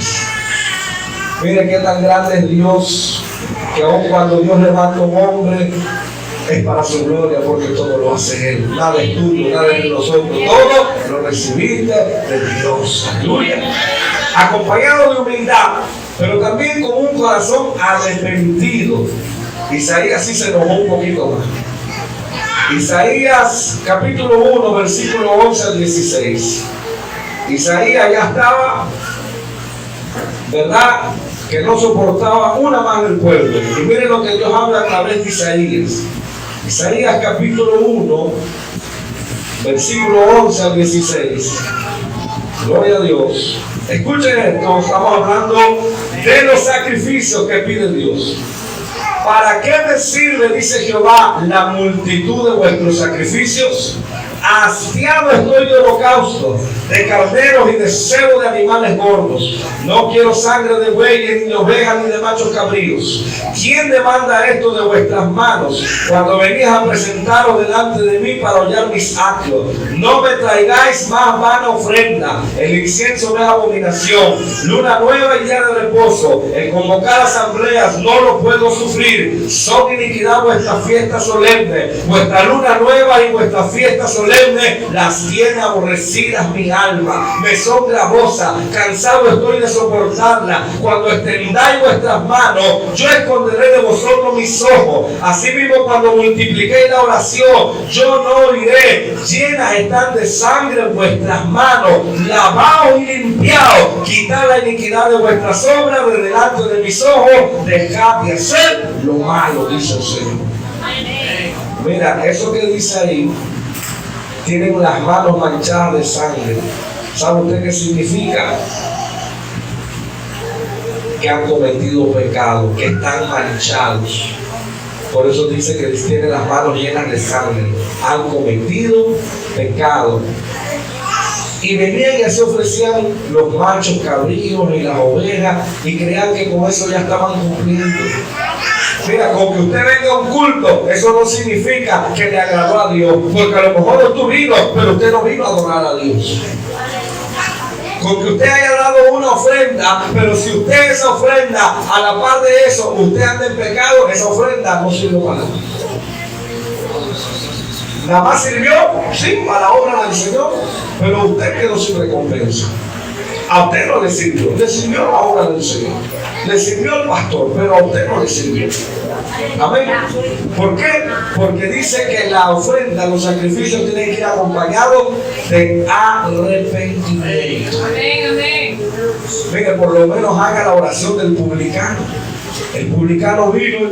Speaker 2: Mire qué tan grande es Dios, que aun cuando Dios levanta un hombre, es para su gloria, porque todo lo hace Él. Nada es tuyo, nada es de nosotros. Todo lo recibiste de Dios. Aleluya. Acompañado de humildad, pero también con un corazón arrepentido. Isaías sí se enojó un poquito más. Isaías capítulo 1, versículo 11 al 16. Isaías ya estaba, ¿verdad?, que no soportaba una más del pueblo. Y miren lo que Dios habla a través de Isaías. Isaías capítulo 1, versículo 11 al 16. Gloria a Dios. Escuchen esto, estamos hablando de los sacrificios que pide Dios. ¿Para qué me sirve, dice Jehová, la multitud de vuestros sacrificios? Hastiado estoy de holocausto, de carneros y de cebo de animales gordos. No quiero sangre de bueyes, ni de ovejas, ni de machos cabríos. ¿Quién demanda esto de vuestras manos cuando venís a presentaros delante de mí para hollar mis atrios? No me traigáis más vana ofrenda. El incienso me es abominación. Luna nueva y día de reposo. El convocar asambleas no lo puedo sufrir. Son iniquidad vuestras fiestas solemnes. Vuestra luna nueva y vuestras fiestas solemnes las tiene aborrecidas mi alma. Me son gravosas. Cansado estoy de soportarla. Cuando extendáis vuestras manos, yo esconderé de vosotros mis ojos. Asimismo, cuando multipliquéis la oración, yo no oiré. Llenas están de sangre en vuestras manos. Lavaos y limpiaos. Quitad la iniquidad de vuestras obras de delante de mis ojos. Dejad de hacer lo malo, dice el Señor. Mira, eso que dice ahí, tienen las manos manchadas de sangre. ¿Sabe usted qué significa? Que han cometido pecado, que están manchados. Por eso dice que tienen las manos llenas de sangre. Han cometido pecado. Y venían y se ofrecían los machos cabríos y las ovejas y creían que con eso ya estaban cumpliendo. Mira, con que usted venga a un culto, eso no significa que le agradó a Dios, porque a lo mejor usted vino, pero usted no vino a adorar a Dios. Con que usted haya dado una ofrenda, pero si usted esa ofrenda, a la par de eso, usted anda en pecado, esa ofrenda no sirve para nada. Nada más sirvió, sí, para la obra del Señor, pero usted quedó sin recompensa. A usted no le sirvió la obra del Señor. Le sirvió al pastor, pero a usted no le sirvió. Amén. ¿Por qué? Porque dice que la ofrenda, los sacrificios tienen que ir acompañados de arrepentimiento.
Speaker 3: Amén, amén.
Speaker 2: Mire, por lo menos haga la oración del publicano. El publicano vino y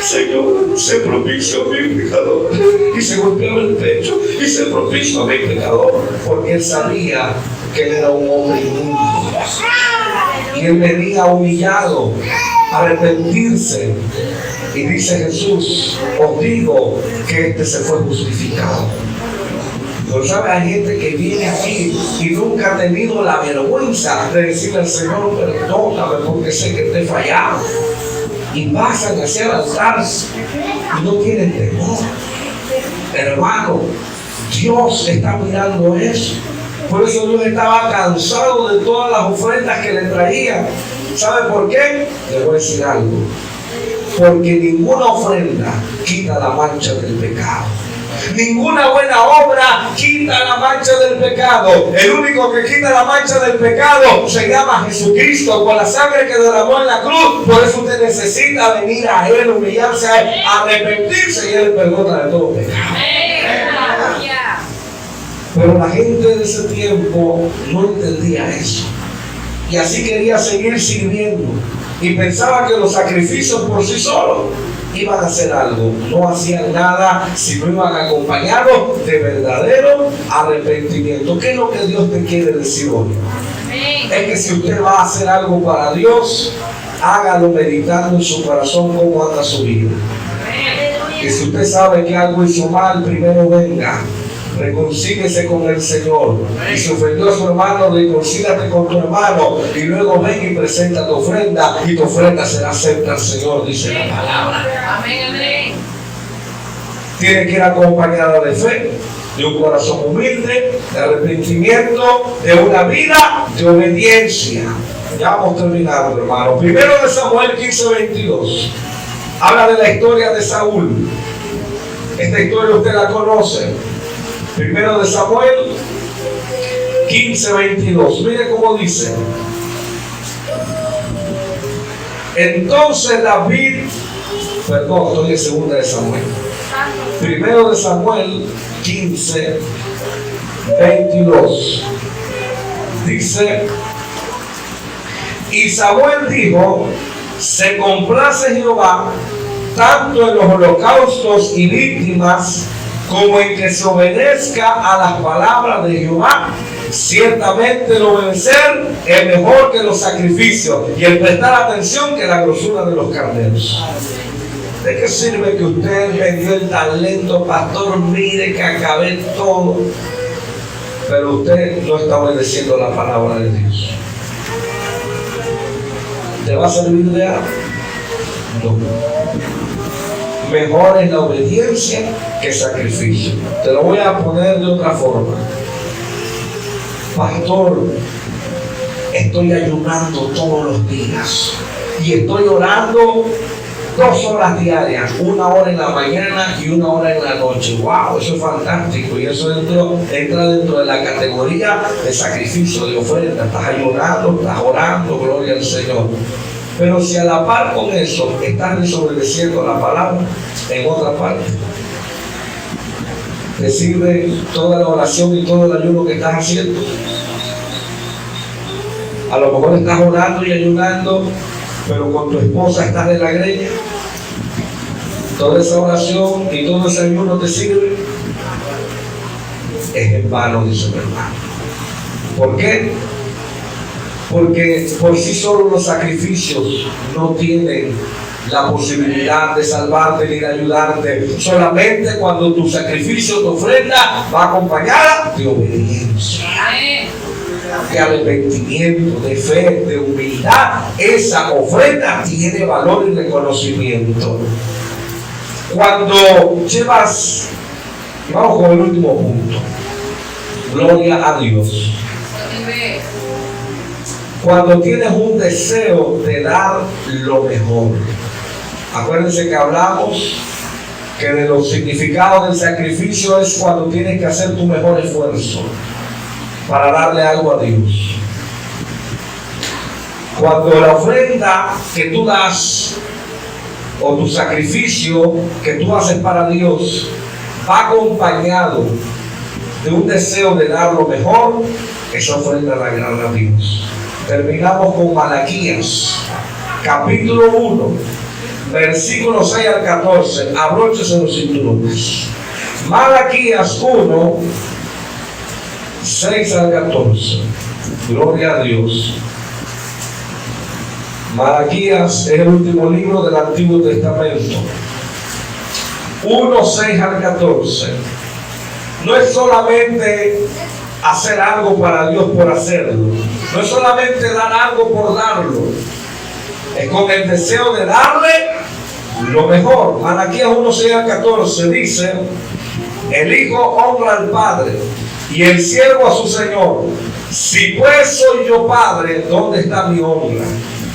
Speaker 2: Señor, sé propicio a mi pecador. Y se golpeaba el pecho y se propicio a mi pecador. Porque él sabía que él era un hombre inmundo. Y él venía humillado a arrepentirse. Y dice Jesús, os digo que este se fue justificado. Pero sabe, hay gente que viene aquí y nunca ha tenido la vergüenza de decirle al Señor, perdóname porque sé que te he fallado. Y pasan hacia el altar y no tienen temor. Hermano, Dios está mirando eso. Por eso Dios estaba cansado de todas las ofrendas que le traían. ¿Sabe por qué? Le voy a decir algo. Porque ninguna ofrenda quita la mancha del pecado. Ninguna buena obra quita la mancha del pecado. El único que quita la mancha del pecado se llama Jesucristo, con la sangre que derramó en la cruz. Por eso usted necesita venir a Él, humillarse a Él, arrepentirse, y Él perdona de todo pecado. Pero la gente de ese tiempo no entendía eso. Y así quería seguir sirviendo. Y pensaba que los sacrificios por sí solos iban a hacer algo. No hacían nada si no iban acompañados de verdadero arrepentimiento. ¿Qué es lo que Dios te quiere decir hoy? Es que si usted va a hacer algo para Dios, hágalo meditando en su corazón cómo anda su vida. Y si usted sabe que algo hizo mal, primero venga, reconcíliese con el Señor. Y si ofendió a su hermano, reconcíliate con tu hermano. Y luego ven y presenta tu ofrenda, y tu ofrenda será acepta al Señor, dice la palabra.
Speaker 3: Amén, amén.
Speaker 2: Tiene que ir acompañada de fe, de un corazón humilde, de arrepentimiento, de una vida de obediencia. Ya vamos terminando, hermano. Primero de Samuel 15:22. Habla de la historia de Saúl. Esta historia usted la conoce. Primero de Samuel 15:22. Mire cómo dice. Entonces David, perdón, estoy en segunda de Samuel. Primero de Samuel 15:22. Dice, y Samuel dijo, se complace Jehová tanto en los holocaustos y víctimas como en que se obedezca a las palabras de Jehová. Ciertamente el obedecer es mejor que los sacrificios y el prestar atención que la grosura de los carneros. ¿De qué sirve que usted me dio el talento, pastor? Mire que acabé todo, pero usted no está obedeciendo la palabra de Dios. ¿Te va a servir de algo? No. Mejor es la obediencia que sacrificio. Te lo voy a poner de otra forma. Pastor, estoy ayunando todos los días y estoy orando 2 horas diarias, 1 hora en la mañana y 1 hora en la noche. ¡Wow! Eso es fantástico, y eso entra dentro de la categoría de sacrificio, de ofrenda. Estás ayunando, estás orando, gloria al Señor. Pero si a la par con eso estás desobedeciendo la palabra, en otra parte, ¿te sirve toda la oración y todo el ayuno que estás haciendo? A lo mejor estás orando y ayunando, pero con tu esposa estás de la greña. Toda esa oración y todo ese ayuno te sirve. Es en vano, dice mi hermano. ¿Por qué? Porque por sí solo los sacrificios no tienen la posibilidad de salvarte ni de ayudarte. Solamente cuando tu sacrificio, tu ofrenda va acompañada de obediencia, de arrepentimiento, de fe, de humildad, esa ofrenda tiene valor y reconocimiento. Cuando llevas, vamos con el último punto, gloria a Dios. Cuando tienes un deseo de dar lo mejor. Acuérdense que hablamos que de los significados del sacrificio es cuando tienes que hacer tu mejor esfuerzo para darle algo a Dios. Cuando la ofrenda que tú das o tu sacrificio que tú haces para Dios va acompañado de un deseo de dar lo mejor, esa ofrenda la agrada a Dios. Terminamos con Malaquías, capítulo 1, versículos 6 al 14. Abróchese los cinturones. Malaquías 1, 6 al 14. Gloria a Dios. Malaquías es el último libro del Antiguo Testamento. 1, 6 al 14. No es solamente hacer algo para Dios por hacerlo. No es solamente dar algo por darlo. Es con el deseo de darle lo mejor. Malaquías 1, 6 al 14 dice: el hijo honra al padre y el siervo a su señor. Si pues soy yo padre, ¿dónde está mi honra?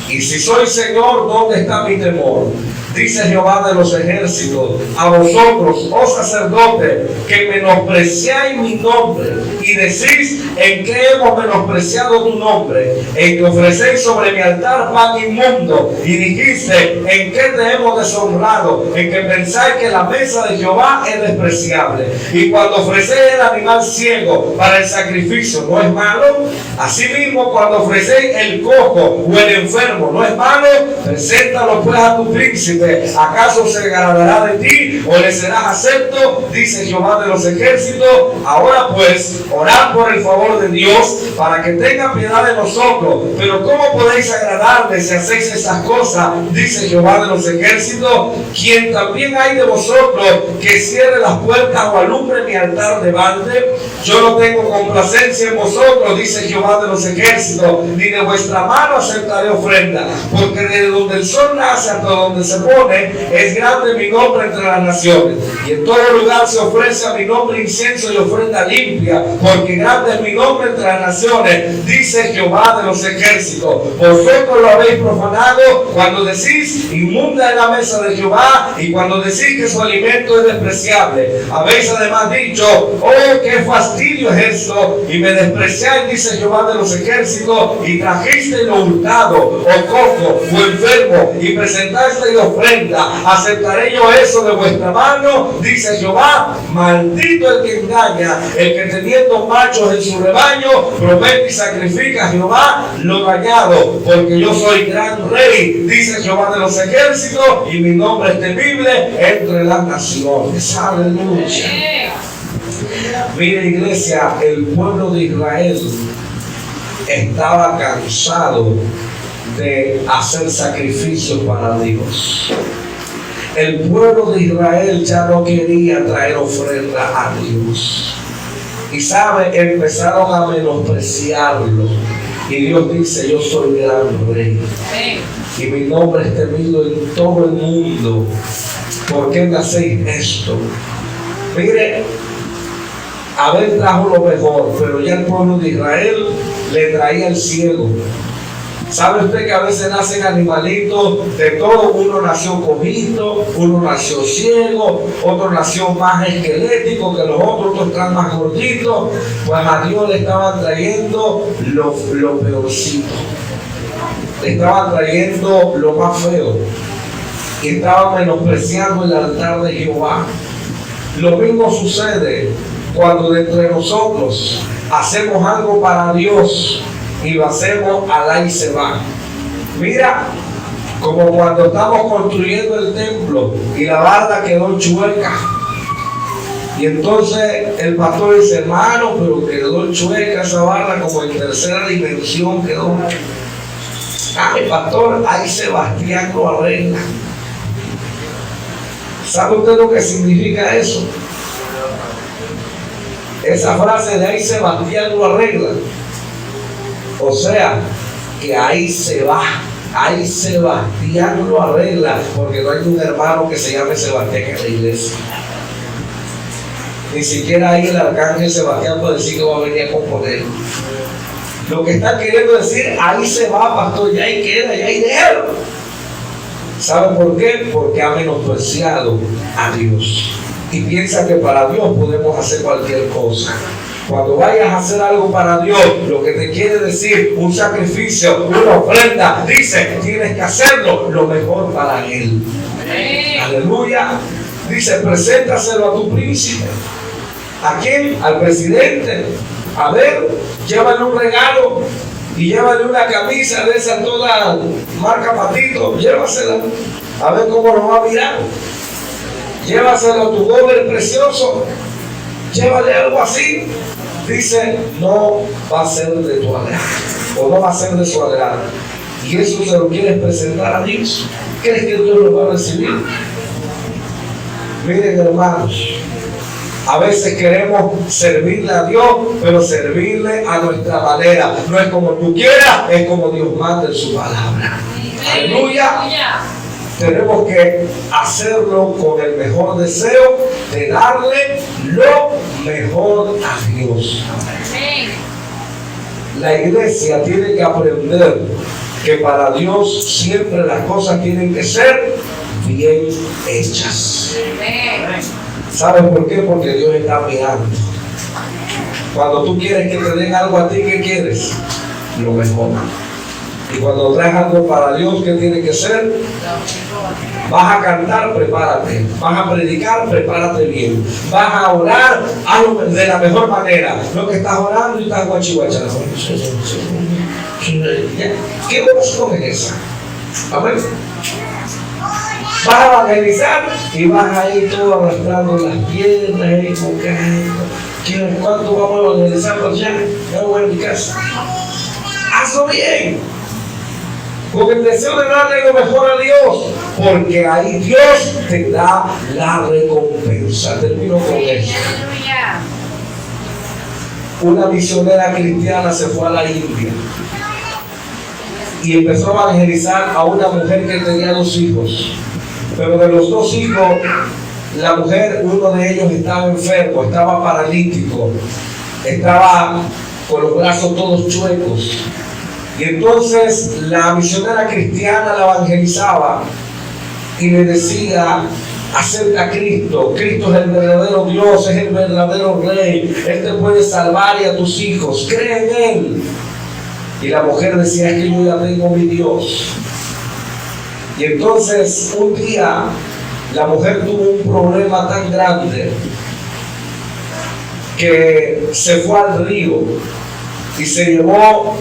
Speaker 2: Y si soy señor, ¿dónde está mi temor? dice Jehová de los ejércitos, a vosotros, oh sacerdotes, que menospreciáis mi nombre y decís, ¿en qué hemos menospreciado tu nombre? En que ofrecéis sobre mi altar pan inmundo, y dijiste, ¿en qué te hemos deshonrado? En que pensáis que la mesa de Jehová es despreciable. Y cuando ofrecéis el animal ciego para el sacrificio, ¿no es malo? Asimismo, cuando ofrecéis el cojo o el enfermo, ¿no es malo? Preséntalo pues a tu príncipe. ¿Acaso se agradará de ti o le serás acepto? Dice Jehová de los ejércitos. Ahora pues, orad por el favor de Dios para que tenga piedad de nosotros. Pero ¿cómo podéis agradarle si hacéis esas cosas? Dice Jehová de los ejércitos. Quien también hay de vosotros que cierre las puertas o alumbre mi altar de balde. Yo no tengo complacencia en vosotros, dice Jehová de los ejércitos, ni de vuestra mano aceptaré ofrenda, porque desde donde el sol nace hasta donde se pone, es grande mi nombre entre las naciones. Y en todo lugar se ofrece a mi nombre incienso y ofrenda limpia, porque grande es mi nombre entre las naciones, dice Jehová de los ejércitos. Vosotros lo habéis profanado cuando decís, inmunda es la mesa de Jehová, y cuando decís que su alimento es despreciable. Habéis además dicho, oh, qué fastidio es esto, y me despreciáis, dice Jehová de los ejércitos, y trajisteis lo hurtado, o cojo, o enfermo, y presentasteis ofrenda. ¿Aceptaré yo eso de vuestra mano? Dice Jehová. Maldito el que engaña, el que teniendo machos en su rebaño, promete y sacrifica a Jehová lo dañado, porque yo soy gran rey, dice Jehová de los ejércitos, y mi nombre es temible entre las naciones. Aleluya. Mire, iglesia, el pueblo de Israel estaba cansado de hacer sacrificios para Dios. El pueblo de Israel ya no quería traer ofrenda a Dios. Y sabe, empezaron a menospreciarlo. Y Dios dice, yo soy gran rey. Y mi nombre es temido en todo el mundo. ¿Por qué me hacéis esto? Mire, Abel trajo lo mejor, pero ya el pueblo de Israel le traía el ciego. ¿Sabe usted que a veces nacen animalitos de todo? Uno nació cojito, uno nació ciego, otro nació más esquelético que los otros están más gorditos. Pues a Dios le estaban trayendo lo peorcito. Le estaban trayendo lo más feo. Y estaban menospreciando el altar de Jehová. Lo mismo sucede cuando de entre nosotros hacemos algo para Dios y lo hacemos alá y se va. Mira, como cuando estamos construyendo el templo y la barda quedó chueca. Y entonces el pastor dice, hermano, pero quedó chueca esa barda, como en tercera dimensión quedó. Ay, pastor, ahí Sebastián lo arregla. ¿Sabe usted lo que significa eso? Esa frase de ahí Sebastián lo arregla. O sea, que ahí se va. Ahí Sebastián lo arregla. Porque no hay un hermano que se llame Sebastián en la iglesia. Ni siquiera ahí el arcángel Sebastián puede decir que va a venir a componer. Lo que está queriendo decir, ahí se va, pastor, ya ahí queda, ya ahí déjalo. ¿Sabe por qué? Porque ha menospreciado a Dios. Y piensa que para Dios podemos hacer cualquier cosa. Cuando vayas a hacer algo para Dios, lo que te quiere decir, un sacrificio, una ofrenda, dice, tienes que hacerlo lo mejor para Él. Aleluya. Dice, preséntaselo a tu príncipe. ¿A quién? Al presidente. A ver, llévale un regalo y llévale una camisa de esa toda marca Patito, llévasela. A ver cómo lo va a mirar. Llévaselo a tu gober precioso. Llévale algo así. Dice, no va a ser de tu agrado, o no va a ser de su agrado. Y eso se lo quieres presentar a Dios. ¿Crees que Dios lo va a recibir? Miren, hermanos, a veces queremos servirle a Dios, pero servirle a nuestra manera. No es como tú quieras, es como Dios manda en su palabra. Aleluya. Tenemos que hacerlo con el mejor deseo de darle lo mejor a Dios. La iglesia tiene que aprender que para Dios siempre las cosas tienen que ser bien hechas. ¿Sabes por qué? Porque Dios está mirando. Cuando tú quieres que te den algo a ti, ¿qué quieres? Lo mejor. Y cuando traes algo para Dios, ¿qué tiene que ser? Vas a cantar, prepárate. Vas a predicar, prepárate bien. Vas a orar, hazlo de la mejor manera. No que estás orando y estás guachihuachando. ¿Qué oración es esa? Amén. Vas a evangelizar y vas a ir todo arrastrando las piernas y buscando. ¿Cuánto vamos a evangelizar por allá? Ya voy a mi casa. Hazlo bien. Con el deseo de darle lo mejor a Dios, porque ahí Dios te da la recompensa. Termino con esto. Una misionera cristiana se fue a la India y empezó a evangelizar a una mujer que tenía 2 hijos. Pero de los 2 hijos, la mujer, uno de ellos estaba enfermo, estaba paralítico, estaba con los brazos todos chuecos. Y entonces la misionera cristiana la evangelizaba y le decía acerca a Cristo. Cristo es el verdadero Dios, es el verdadero Rey. Él te puede salvar y a tus hijos. Cree en Él. Y la mujer decía, es que yo ya tengo mi Dios. Y entonces un día la mujer tuvo un problema tan grande que se fue al río y se llevó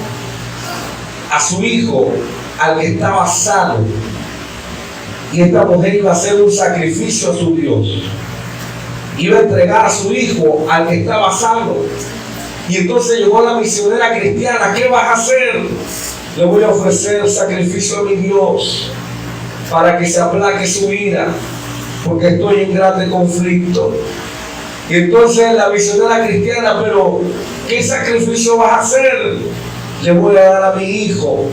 Speaker 2: a su hijo, al que estaba sano. Y esta mujer iba a hacer un sacrificio a su Dios. Iba a entregar a su hijo, al que estaba sano. Y entonces llegó la misionera cristiana. ¿Qué vas a hacer? Le voy a ofrecer el sacrificio a mi Dios para que se aplaque su ira, porque estoy en grande conflicto. Y entonces la misionera cristiana, pero ¿qué sacrificio vas a hacer? Le voy a dar a mi hijo.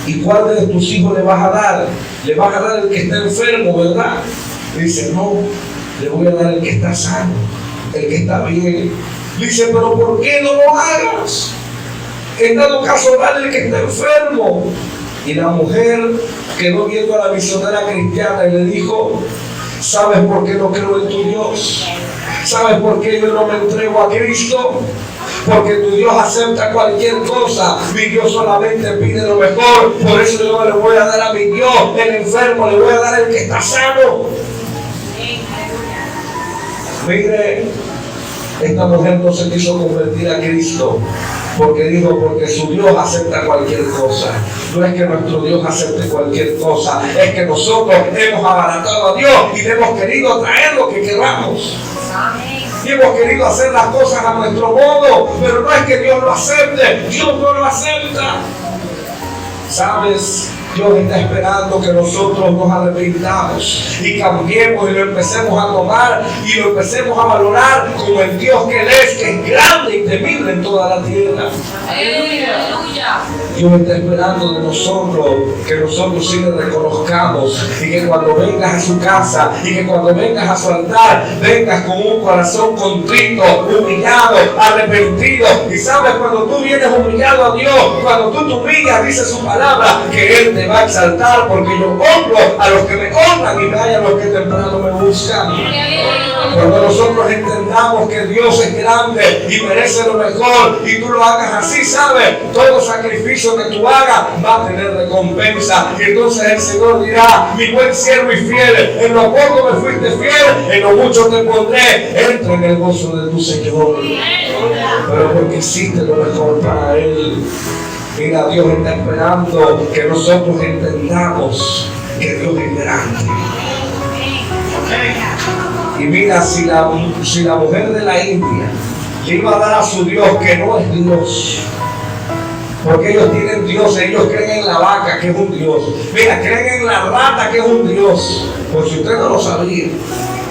Speaker 2: ¿Y cuál de tus hijos le vas a dar? Le vas a dar el que está enfermo, ¿verdad? Dice, no, le voy a dar el que está sano, el que está bien. Dice, pero ¿por qué no lo hagas? En dado caso, dale el que está enfermo. Y la mujer quedó viendo a la misionera cristiana y le dijo, ¿sabes por qué no creo en tu Dios? ¿Sabes por qué yo no me entrego a Cristo? Porque tu Dios acepta cualquier cosa. Mi Dios solamente pide lo mejor. Por eso yo le voy a dar a mi Dios el enfermo, le voy a dar el que está sano. Mire, esta mujer no se quiso convertir a Cristo porque dijo, porque su Dios acepta cualquier cosa. No es que nuestro Dios acepte cualquier cosa, es que nosotros hemos abaratado a Dios y le hemos querido traer lo que queramos. Y hemos querido hacer las cosas a nuestro modo, pero no es que Dios lo acepte, Dios no lo acepta. ¿Sabes? Dios está esperando que nosotros nos arrepintamos y cambiemos y lo empecemos a tomar y lo empecemos a valorar como el Dios que Él es, que es grande y temible en toda la tierra. ¡Aleluya! Dios está esperando de nosotros que nosotros sí le reconozcamos y que cuando vengas a su casa y que cuando vengas a su altar vengas con un corazón contrito, humillado, arrepentido. Y sabes, cuando tú vienes humillado a Dios, cuando tú te humillas, dice su palabra, que Él te va a exaltar, porque yo honro a los que me honran y me hallan a los que temprano me buscan. Cuando nosotros entendamos que Dios es grande y merece lo mejor y tú lo hagas así, ¿sabes? Todo sacrificio que tú hagas va a tener recompensa. Y entonces el Señor dirá, mi buen siervo y fiel, en lo poco me fuiste fiel, en lo mucho te pondré, entra en el gozo de tu Señor. Pero porque hiciste lo mejor para Él. Mira, Dios está esperando que nosotros entendamos que Dios es grande. Y mira, si la mujer de la India le iba a dar a su Dios que no es Dios, porque ellos tienen dioses, ellos creen en la vaca que es un Dios, mira, creen en la rata que es un Dios, por si usted no lo sabía,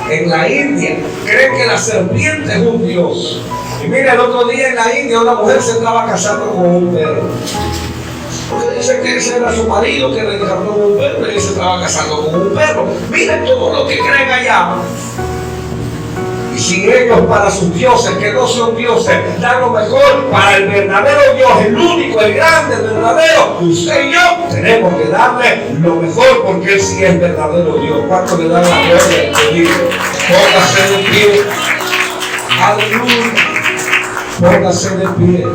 Speaker 2: en la India creen que la serpiente es un Dios. Y mira, el otro día en la India una mujer se estaba casando con un perro. Porque dice que ese era su marido que le encarnó un perro y él se estaba casando con un perro. Miren todo lo que creen allá. Y si ellos para sus dioses, que no son dioses, dan lo mejor para el verdadero Dios, el único, el grande, el verdadero, usted y yo tenemos que darle lo mejor porque Él sí es verdadero Dios. ¿Cuánto le dan la gloria a Dios? Póngase de pie. Aleluya. Póngase de pie.